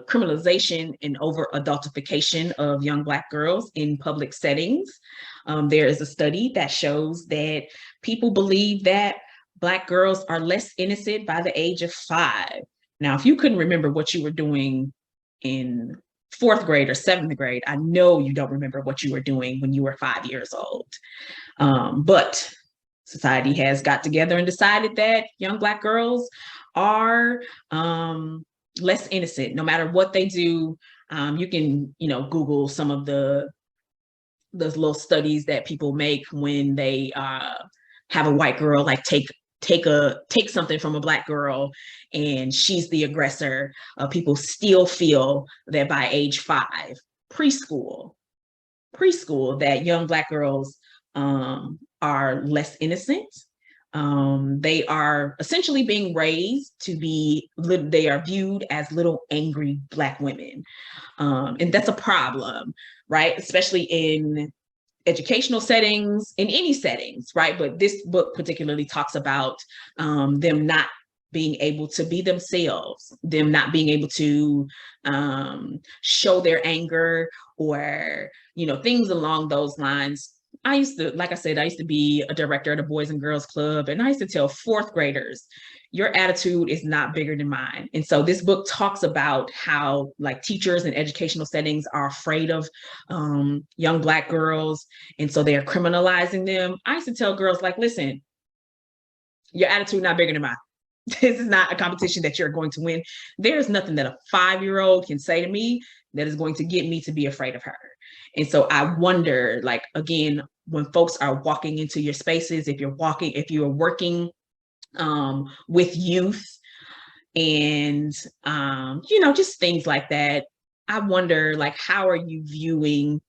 criminalization and over adultification of young Black girls in public settings. There is a study that shows that people believe that Black girls are less innocent by the age of 5. Now, if you couldn't remember what you were doing in 4th grade or 7th grade, I know you don't remember what you were doing when you were 5 years old. But society has got together and decided that young Black girls are less innocent, no matter what they do. You can, Google some of those little studies that people make when they have a white girl like take something from a Black girl and she's the aggressor. People still feel that by age 5, preschool, that young Black girls are less innocent. They are essentially being raised to be, they are viewed as little angry Black women. And that's a problem, right? Especially in educational settings, in any settings, right? But this book particularly talks about them not being able to be themselves, them not being able to show their anger or, things along those lines. I used to be a director at a Boys and Girls Club, and I used to tell 4th graders, your attitude is not bigger than mine. And so this book talks about how teachers in educational settings are afraid of young Black girls. And so they're criminalizing them. I used to tell girls listen, your attitude not bigger than mine. This is not a competition that you're going to win. There's nothing that a 5-year-old can say to me that is going to get me to be afraid of her. And so I wonder, again, when folks are walking into your spaces, if you're working with youth and, just things like that, I wonder, how are you viewing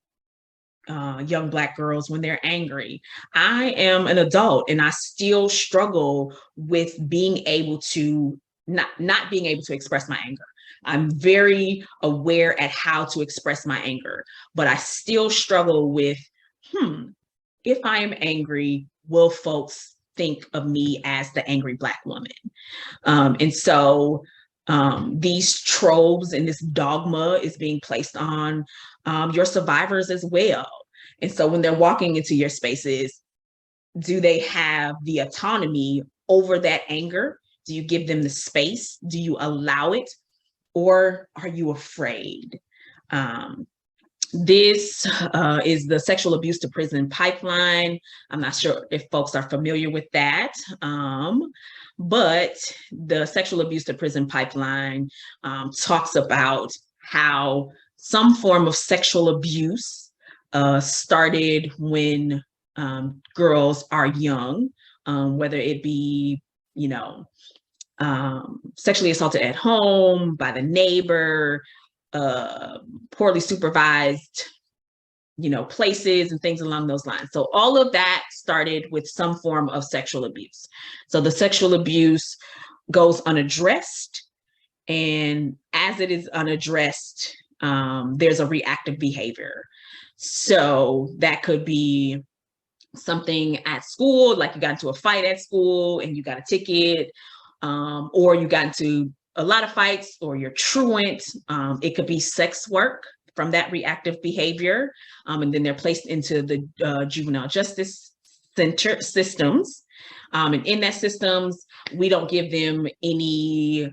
young Black girls when they're angry? I am an adult and I still struggle with being able to not being able to express my anger. I'm very aware at how to express my anger, but I still struggle with, if I am angry, will folks think of me as the angry Black woman? And so these tropes and this dogma is being placed on your survivors as well. And so when they're walking into your spaces, do they have the autonomy over that anger? Do you give them the space? Do you allow it? Or are you afraid? This is the sexual abuse to prison pipeline. I'm not sure if folks are familiar with that, but the sexual abuse to prison pipeline talks about how some form of sexual abuse started when girls are young, whether it be, sexually assaulted at home, by the neighbor, poorly supervised, places and things along those lines. So all of that started with some form of sexual abuse. So the sexual abuse goes unaddressed. And as it is unaddressed, there's a reactive behavior. So that could be something at school, like you got into a fight at school and you got a ticket, or you got into a lot of fights, or you're truant. It could be sex work from that reactive behavior. And then they're placed into the juvenile justice center systems. And in that systems, we don't give them any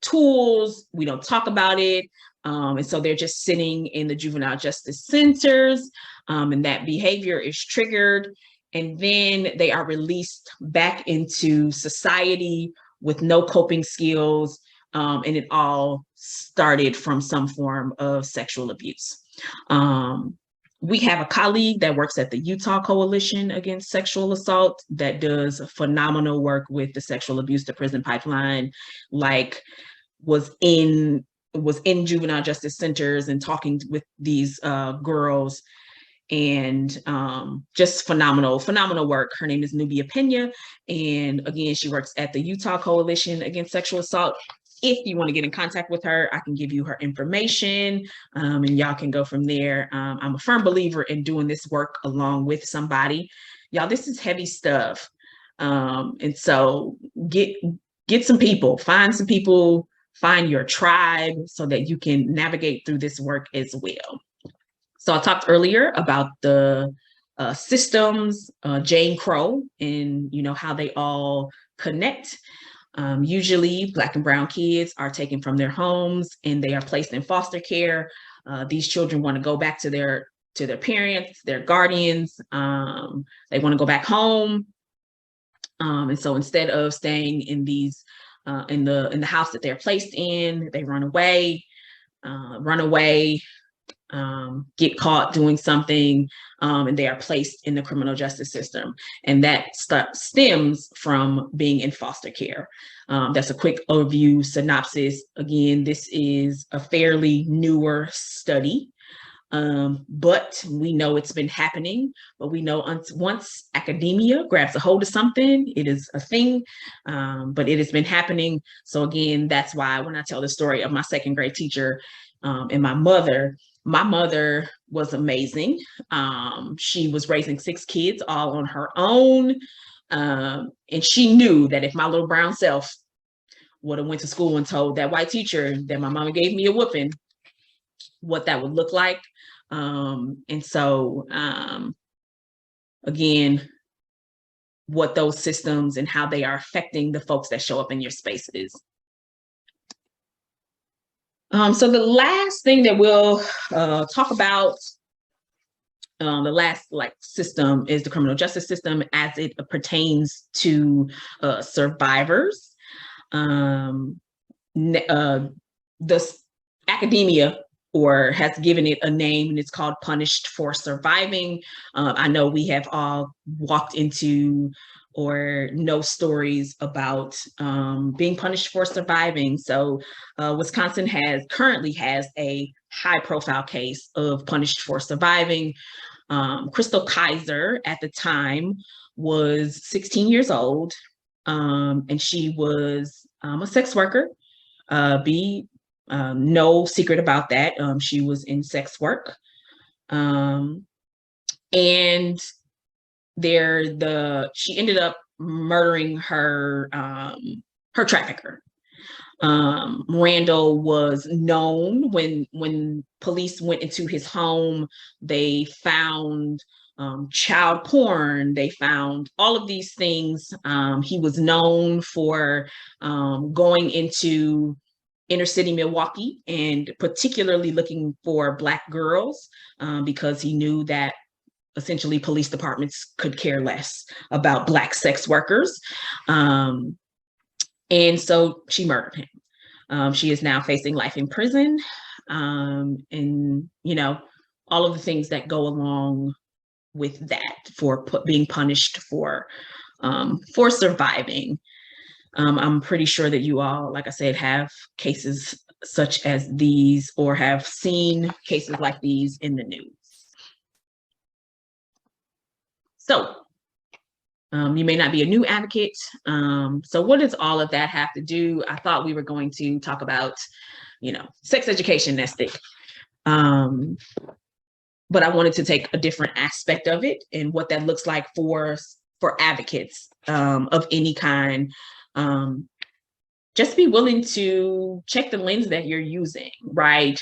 tools. We don't talk about it. And so they're just sitting in the juvenile justice centers, and that behavior is triggered. And then they are released back into society with no coping skills. And it all started from some form of sexual abuse. We have a colleague that works at the Utah Coalition Against Sexual Assault that does phenomenal work with the sexual abuse to prison pipeline, was in juvenile justice centers and talking with these girls, and just phenomenal work. Her name is Nubia Pena, and again, she works at the Utah Coalition Against Sexual Assault. if you want to get in contact with her, I can give you her information, and y'all can go from there. I'm a firm believer in doing this work along with somebody. Y'all, this is heavy stuff. And so get some people, find some people, find your tribe so that you can navigate through this work as well. So I talked earlier about the systems, Jane Crow, and how they all connect. Usually Black and brown kids are taken from their homes and they are placed in foster care. These children want to go back to their parents, their guardians. They want to go back home. And so instead of staying in these in the house that they're placed in, they run away, get caught doing something, and they are placed in the criminal justice system. And that stems from being in foster care. That's a quick overview synopsis. Again, this is a fairly newer study, but we know it's been happening. But we know once academia grabs a hold of something, it is a thing, but it has been happening. So again, that's why when I tell the story of my second grade teacher and my mother was amazing. She was raising 6 kids all on her own. And she knew that if my little brown self would have went to school and told that white teacher that my mama gave me a whooping, what that would look like. And so, again, what those systems and how they are affecting the folks that show up in your spaces. So the last thing that we'll talk about, the last system is the criminal justice system as it pertains to survivors. The academia has given it a name, and it's called Punished for Surviving. I know we have all walked into or know stories about being punished for surviving. So Wisconsin currently has a high profile case of punished for surviving. Crystal Kaiser at the time was 16 years old, and she was a sex worker. No secret about that. She was in sex work. And she ended up murdering her trafficker. Randall was known. When police went into his home, they found child porn. They found all of these things. He was known for going into inner city Milwaukee and particularly looking for Black girls because he knew that essentially police departments could care less about Black sex workers. And so she murdered him. She is now facing life in prison, and all of the things that go along with that for being punished for surviving. I'm pretty sure that you all, like I said, have cases such as these or have seen cases like these in the news. So you may not be a new advocate. So what does all of that have to do? I thought we were going to talk about, sex education, Nestic. But I wanted to take a different aspect of it and what that looks like for advocates of any kind. Just be willing to check the lens that you're using, right?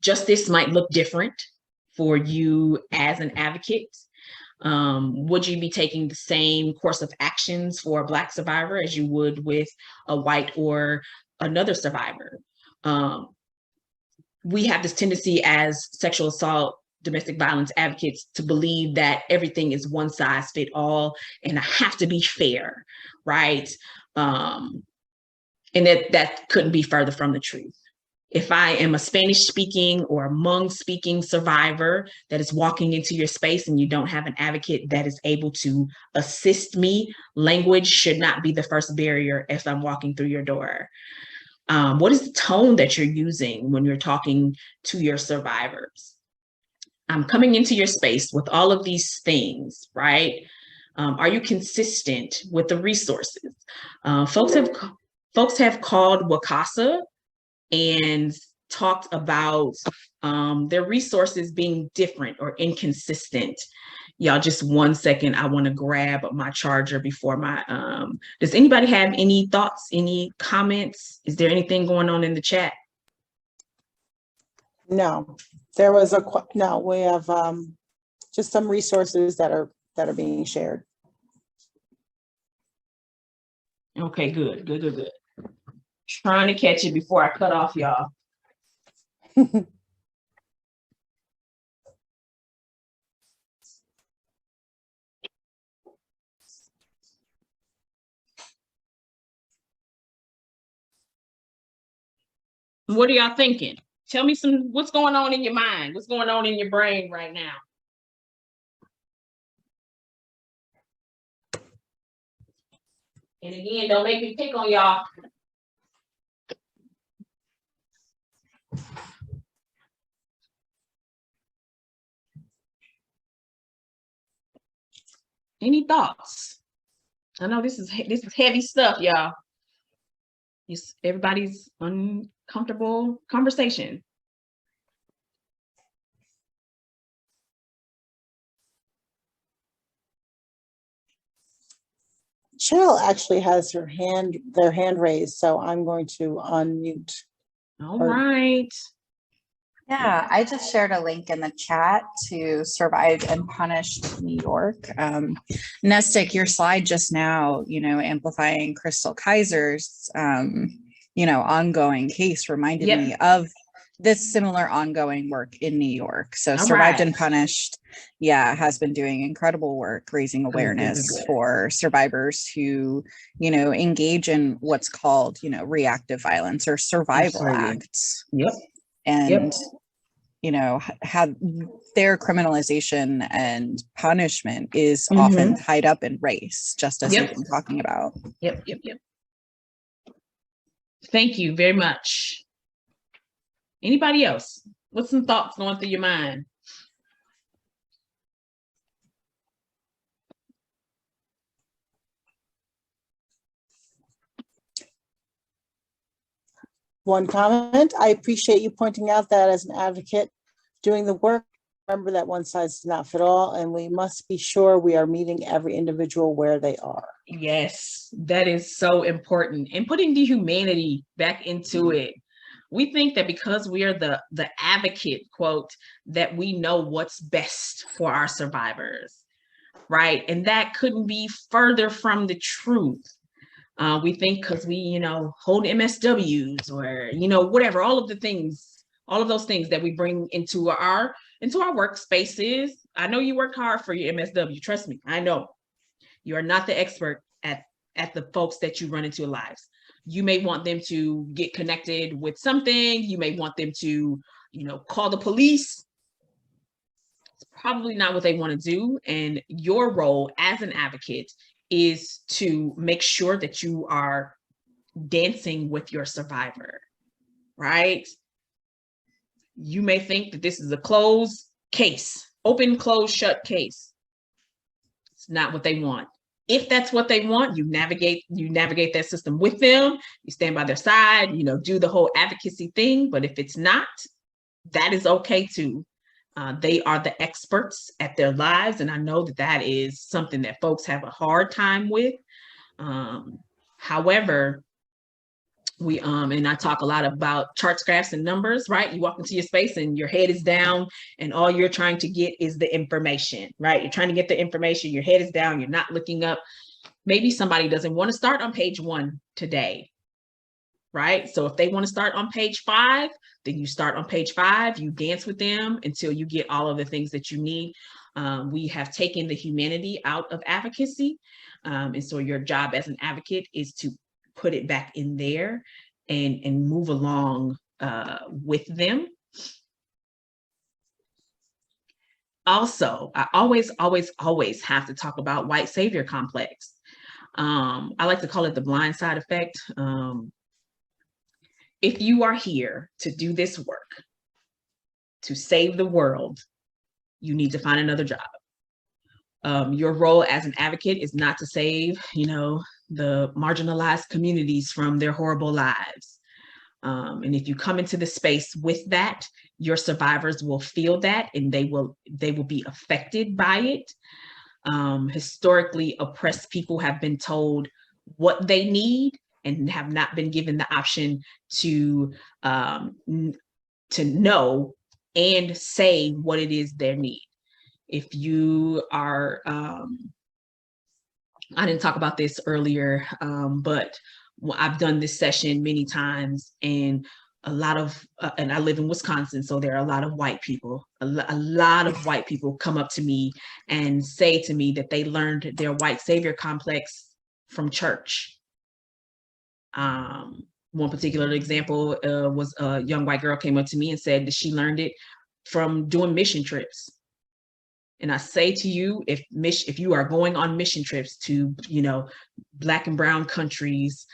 Justice might look different for you as an advocate. Would you be taking the same course of actions for a Black survivor as you would with a white or another survivor? We have this tendency as sexual assault, domestic violence advocates to believe that everything is one size fit all and I have to be fair, right? And that couldn't be further from the truth. If I am a Spanish speaking or Hmong speaking survivor that is walking into your space and you don't have an advocate that is able to assist me, language should not be the first barrier as I'm walking through your door. What is the tone that you're using when you're talking to your survivors? I'm coming into your space with all of these things, right? Are you consistent with the resources? Folks folks have called WCASA and talked about their resources being different or inconsistent. Y'all, just 1 second. I want to grab my charger before my, does anybody have any thoughts, any comments? Is there anything going on in the chat? No, there was no, we have just some resources that are being shared. Okay, good. Trying to catch it before I cut off, y'all. What are y'all thinking? Tell me what's going on in your mind? What's going on in your brain right now? And again, don't make me pick on y'all. Any thoughts? I know this is heavy stuff, y'all. Everybody's uncomfortable conversation. Cheryl actually has their hand raised, so I'm going to unmute. All right. Yeah, I just shared a link in the chat to Survived and Punished New York. Nestic, your slide just now, amplifying Crystal Kaiser's, ongoing case reminded me of this similar ongoing work in New York. So Survived and Punished, has been doing incredible work raising awareness for survivors who, engage in what's called, reactive violence or survival acts. And, how their criminalization and punishment is often tied up in race, just as we've been talking about. Thank you very much. Anybody else? What's some thoughts going through your mind? One comment, I appreciate you pointing out that as an advocate doing the work, remember that one size does not fit all, and we must be sure we are meeting every individual where they are. Yes, that is so important. And putting the humanity back into it. We think that because we are the advocate, quote, that we know what's best for our survivors, right? And that couldn't be further from the truth. We think because we, hold MSWs or, whatever, all of those things that we bring into our workspaces. I know you worked hard for your MSW. Trust me, I know. You are not the expert at the folks that you run into your lives. You may want them to get connected with something. You may want them to, call the police. It's probably not what they want to do. And your role as an advocate is to make sure that you are dancing with your survivor, right? You may think that this is a closed case, open, closed, shut case. It's not what they want. If that's what they want, you navigate that system with them, you stand by their side, do the whole advocacy thing. But if it's not, that is okay too. They are the experts at their lives. And I know that is something that folks have a hard time with. However, we and I talk a lot about charts, graphs, and numbers, right? You walk into your space and your head is down and all you're trying to get is the information, right? You're trying to get the information, your head is down, you're not looking up. Maybe somebody doesn't want to start on page 1 today, right? So if they want to start on page 5, then you start on page 5, you dance with them until you get all of the things that you need. We have taken the humanity out of advocacy. And so your job as an advocate is to put it back in there and move along with them. Also, I always have to talk about white savior complex. I like to call it the blind side effect. If you are here to do this work, to save the world, you need to find another job. Your role as an advocate is not to save, the marginalized communities from their horrible lives. And if you come into the space with that, your survivors will feel that, and they will be affected by it. Historically, oppressed people have been told what they need and have not been given the option to know and say what it is their need. If you are, I didn't talk about this earlier, but I've done this session many times, and a lot of, and I live in Wisconsin, so there are a lot of white people. A lot of white people come up to me and say to me that they learned their white savior complex from church. One particular example was a young white girl came up to me and said that she learned it from doing mission trips. And I say to you, if you are going on mission trips to, Black and brown countries,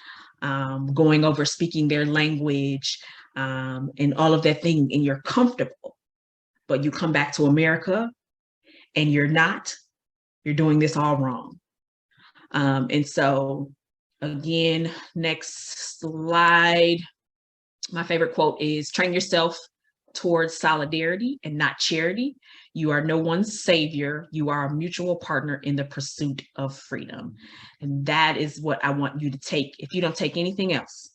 going over speaking their language, and all of that thing, and you're comfortable, but you come back to America and you're doing this all wrong. And so again, next slide. My favorite quote is, train yourself towards solidarity and not charity. You are no one's savior. You are a mutual partner in the pursuit of freedom. And that is what I want you to take. If you don't take anything else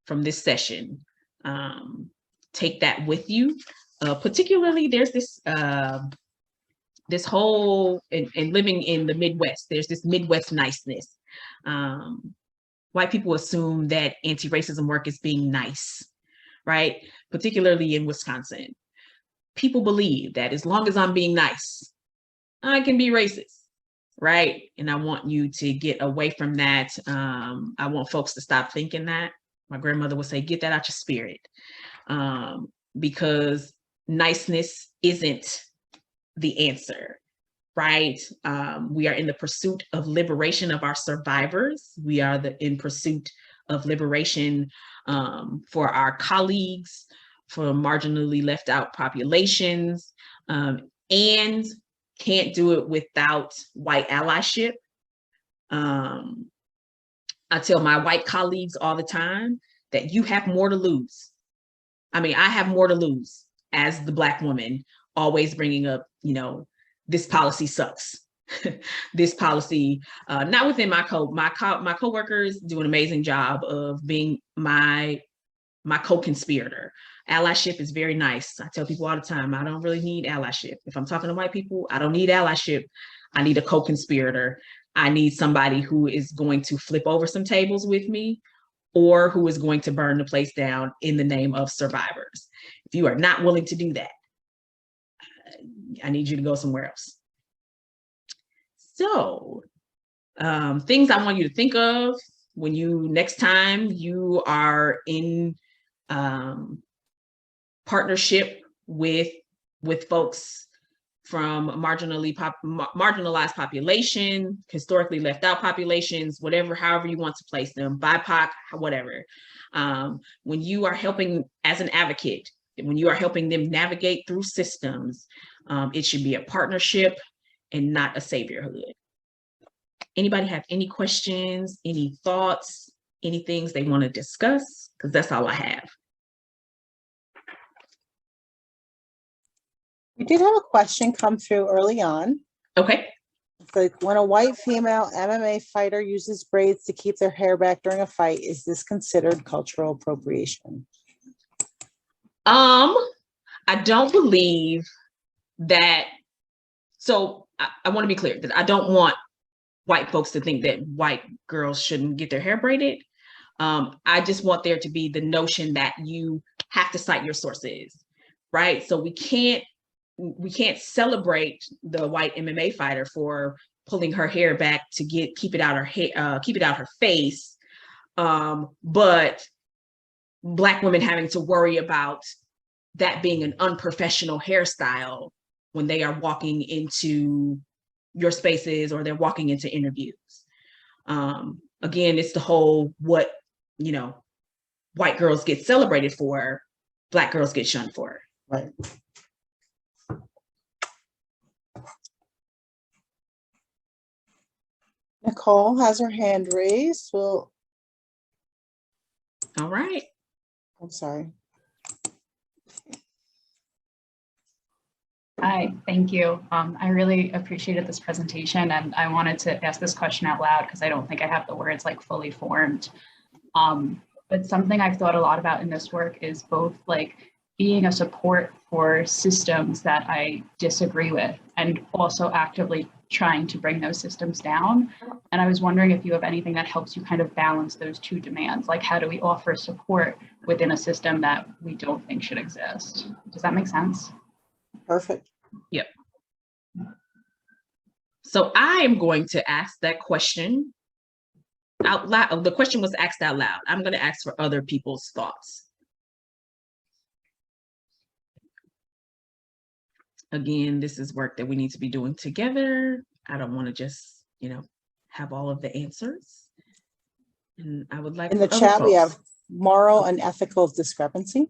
from this session, take that with you. Particularly, there's this this whole, and living in the Midwest, there's this Midwest niceness. White people assume that anti-racism work is being nice, right? Particularly in Wisconsin. People believe that as long as I'm being nice, I can be racist, right? And I want you to get away from that. I want folks to stop thinking that. My grandmother would say, get that out your spirit, because niceness isn't the answer, right? We are in the pursuit of liberation of our survivors. We are in pursuit of liberation for our colleagues, for marginally left out populations, and can't do it without white allyship. I tell my white colleagues all the time that you have more to lose. I mean, I have more to lose as the Black woman, always bringing up, this policy sucks. This policy, not within my coworkers do an amazing job of being my co-conspirator. Allyship is very nice. I tell people all the time, I don't really need allyship. If I'm talking to white people, I don't need allyship. I need a co-conspirator. I need somebody who is going to flip over some tables with me, or who is going to burn the place down in the name of survivors. If you are not willing to do that, I need you to go somewhere else. So, things I want you to think of when next time you are in partnership with folks from marginalized population, historically left out populations, however you want to place them, BIPOC, whatever. When you are helping as an advocate, when you are helping them navigate through systems, it should be a partnership and not a saviorhood. Anybody have any questions, any thoughts, any things they want to discuss? Because that's all I have. We did have a question come through early on. Okay. It's like, when a white female MMA fighter uses braids to keep their hair back during a fight, is this considered cultural appropriation? I don't believe that. So I want to be clear that I don't want white folks to think that white girls shouldn't get their hair braided. I just want there to be the notion that you have to cite your sources, right? So we can't celebrate the white MMA fighter for pulling her hair back to keep it out her face, but Black women having to worry about that being an unprofessional hairstyle when they are walking into your spaces or they're walking into interviews. Again, it's the whole what white girls get celebrated for, Black girls get shunned for. Right. Nicole has her hand raised. Well, All right. I'm sorry. Hi, thank you. I really appreciated this presentation, and I wanted to ask this question out loud because I don't think I have the words like fully formed. But something I've thought a lot about in this work is both like being a support for systems that I disagree with and also actively trying to bring those systems down. And I was wondering if you have anything that helps you kind of balance those two demands. Like, how do we offer support within a system that we don't think should exist? Does that make sense? Perfect. Yep. So I am going to ask that question out loud. The question was asked out loud. I'm going to ask for other people's thoughts. Again, this is work that we need to be doing together. I don't want to just, have all of the answers. And I would like In the for other chat, we folks. have moral and ethical discrepancy.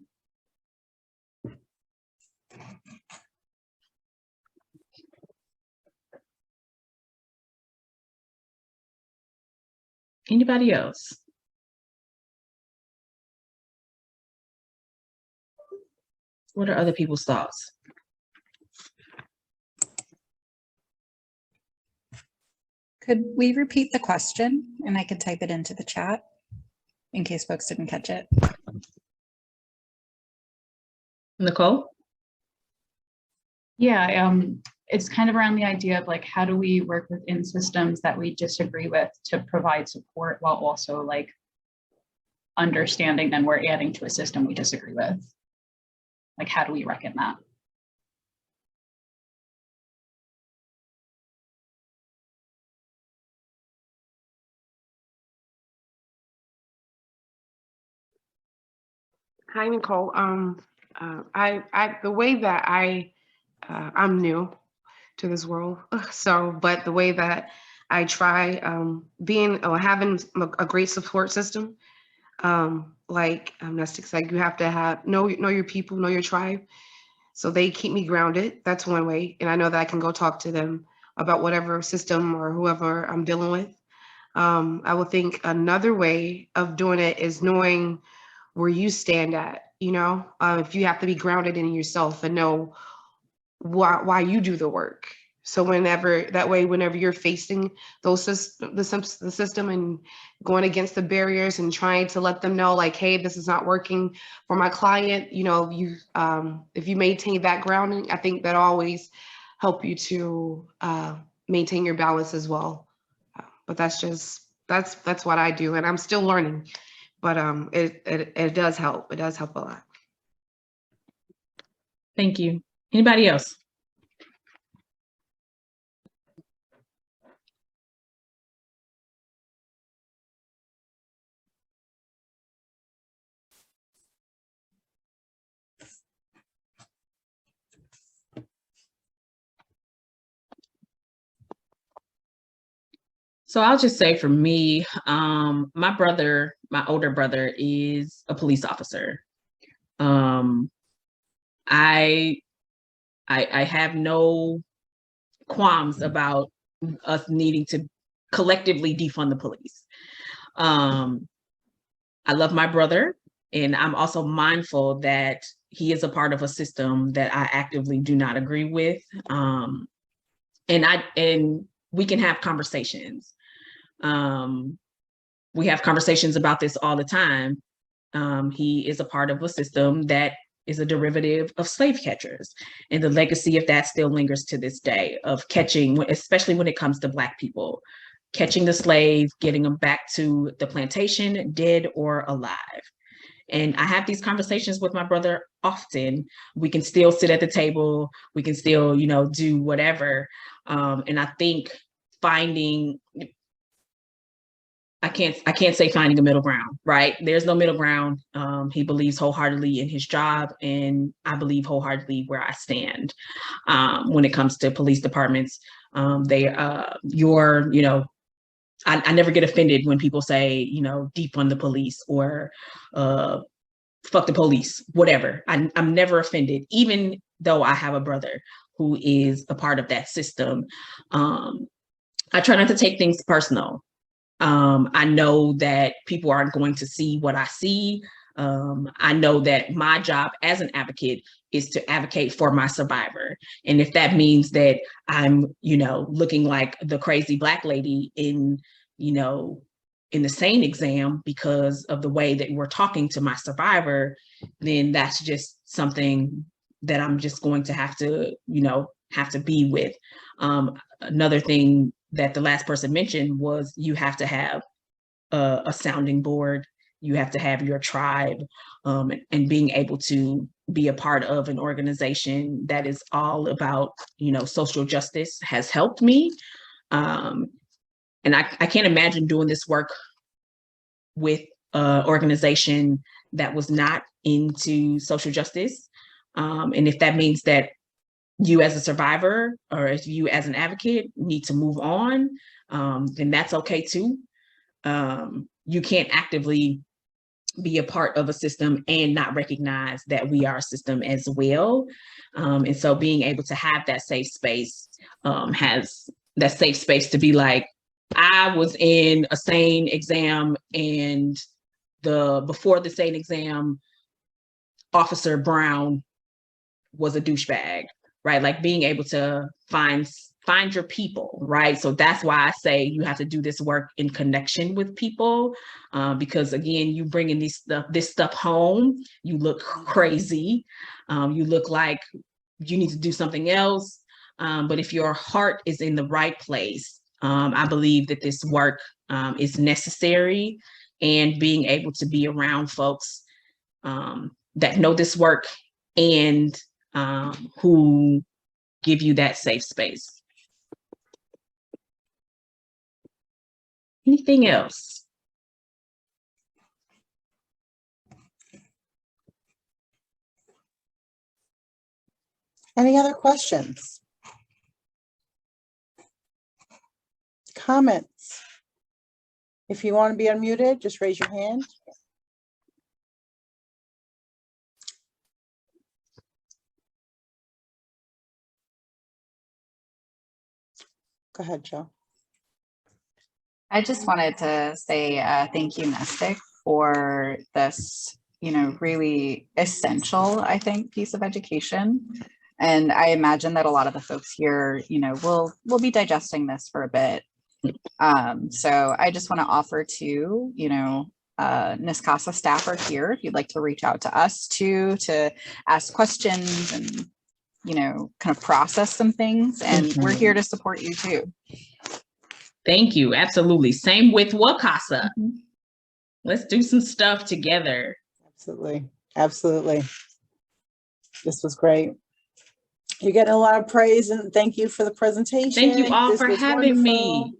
Anybody else? What are other people's thoughts? Could we repeat the question and I could type it into the chat in case folks didn't catch it? Nicole? Yeah, it's kind of around the idea of like, how do we work within systems that we disagree with to provide support while also like understanding then we're adding to a system we disagree with? Like, how do we reckon that? Hi, Nicole. The way that I'm new to this world, but the way that I try having a great support system, like Nestic said, you have to know your people, know your tribe, so they keep me grounded. That's one way, and I know that I can go talk to them about whatever system or whoever I'm dealing with. I would think another way of doing it is knowing where you stand at, if you have to be grounded in yourself and know why you do the work. So whenever you're facing the system and going against the barriers and trying to let them know like, hey, this is not working for my client, if you maintain that grounding, I think that always help you to maintain your balance as well. But that's what I do, and I'm still learning. But it does help. It does help a lot. Thank you. Anybody else? So I'll just say for me, my older brother is a police officer. I have no qualms about us needing to collectively defund the police. I love my brother, and I'm also mindful that he is a part of a system that I actively do not agree with. And we can have conversations. We have conversations about this all the time. He is a part of a system that is a derivative of slave catchers, and the legacy of that still lingers to this day, of catching, especially when it comes to Black people, catching the slave, getting them back to the plantation, dead or alive. And I have these conversations with my brother often. We can still sit at the table, we can still, do whatever. And I think I can't say finding a middle ground, right? There's no middle ground. He believes wholeheartedly in his job, and I believe wholeheartedly where I stand when it comes to police departments. I never get offended when people say, defund the police or fuck the police, whatever. I'm never offended, even though I have a brother who is a part of that system. I try not to take things personal. I know that people aren't going to see what I see. I know that my job as an advocate is to advocate for my survivor. And if that means that I'm, looking like the crazy Black lady in the SANE exam because of the way that we're talking to my survivor, then that's just something that I'm just going to have to be with. Another thing that the last person mentioned was you have to have a sounding board. You have to have your tribe, and being able to be a part of an organization that is all about, social justice has helped me. And I can't imagine doing this work with an organization that was not into social justice. And if that means that you as a survivor or if you as an advocate need to move on, then that's okay too. You can't actively be a part of a system and not recognize that we are a system as well. And so being able to have that safe space, has that safe space to be like, I was in a SANE exam and before the SANE exam, Officer Brown was a douchebag, right? Like being able to find your people, right? So that's why I say you have to do this work in connection with people, because again, you bringing this stuff home, you look crazy, you look like you need to do something else. But if your heart is in the right place, I believe that this work is necessary, and being able to be around folks that know this work and who give you that safe space. Anything else? Any other questions? Comments? If you want to be unmuted, just raise your hand. Go ahead, Joe. I just wanted to say thank you, Nestic, for this, really essential, I think, piece of education. And I imagine that a lot of the folks here, will be digesting this for a bit. So I just want to offer to, WCASA staff are here if you'd like to reach out to us too, to ask questions and, kind of process some things. And we're here to support you too. Thank you. Absolutely. Same with WCASA. Let's do some stuff together. Absolutely. Absolutely. This was great. You're getting a lot of praise, and thank you for the presentation. Thank you all This for was having wonderful. me.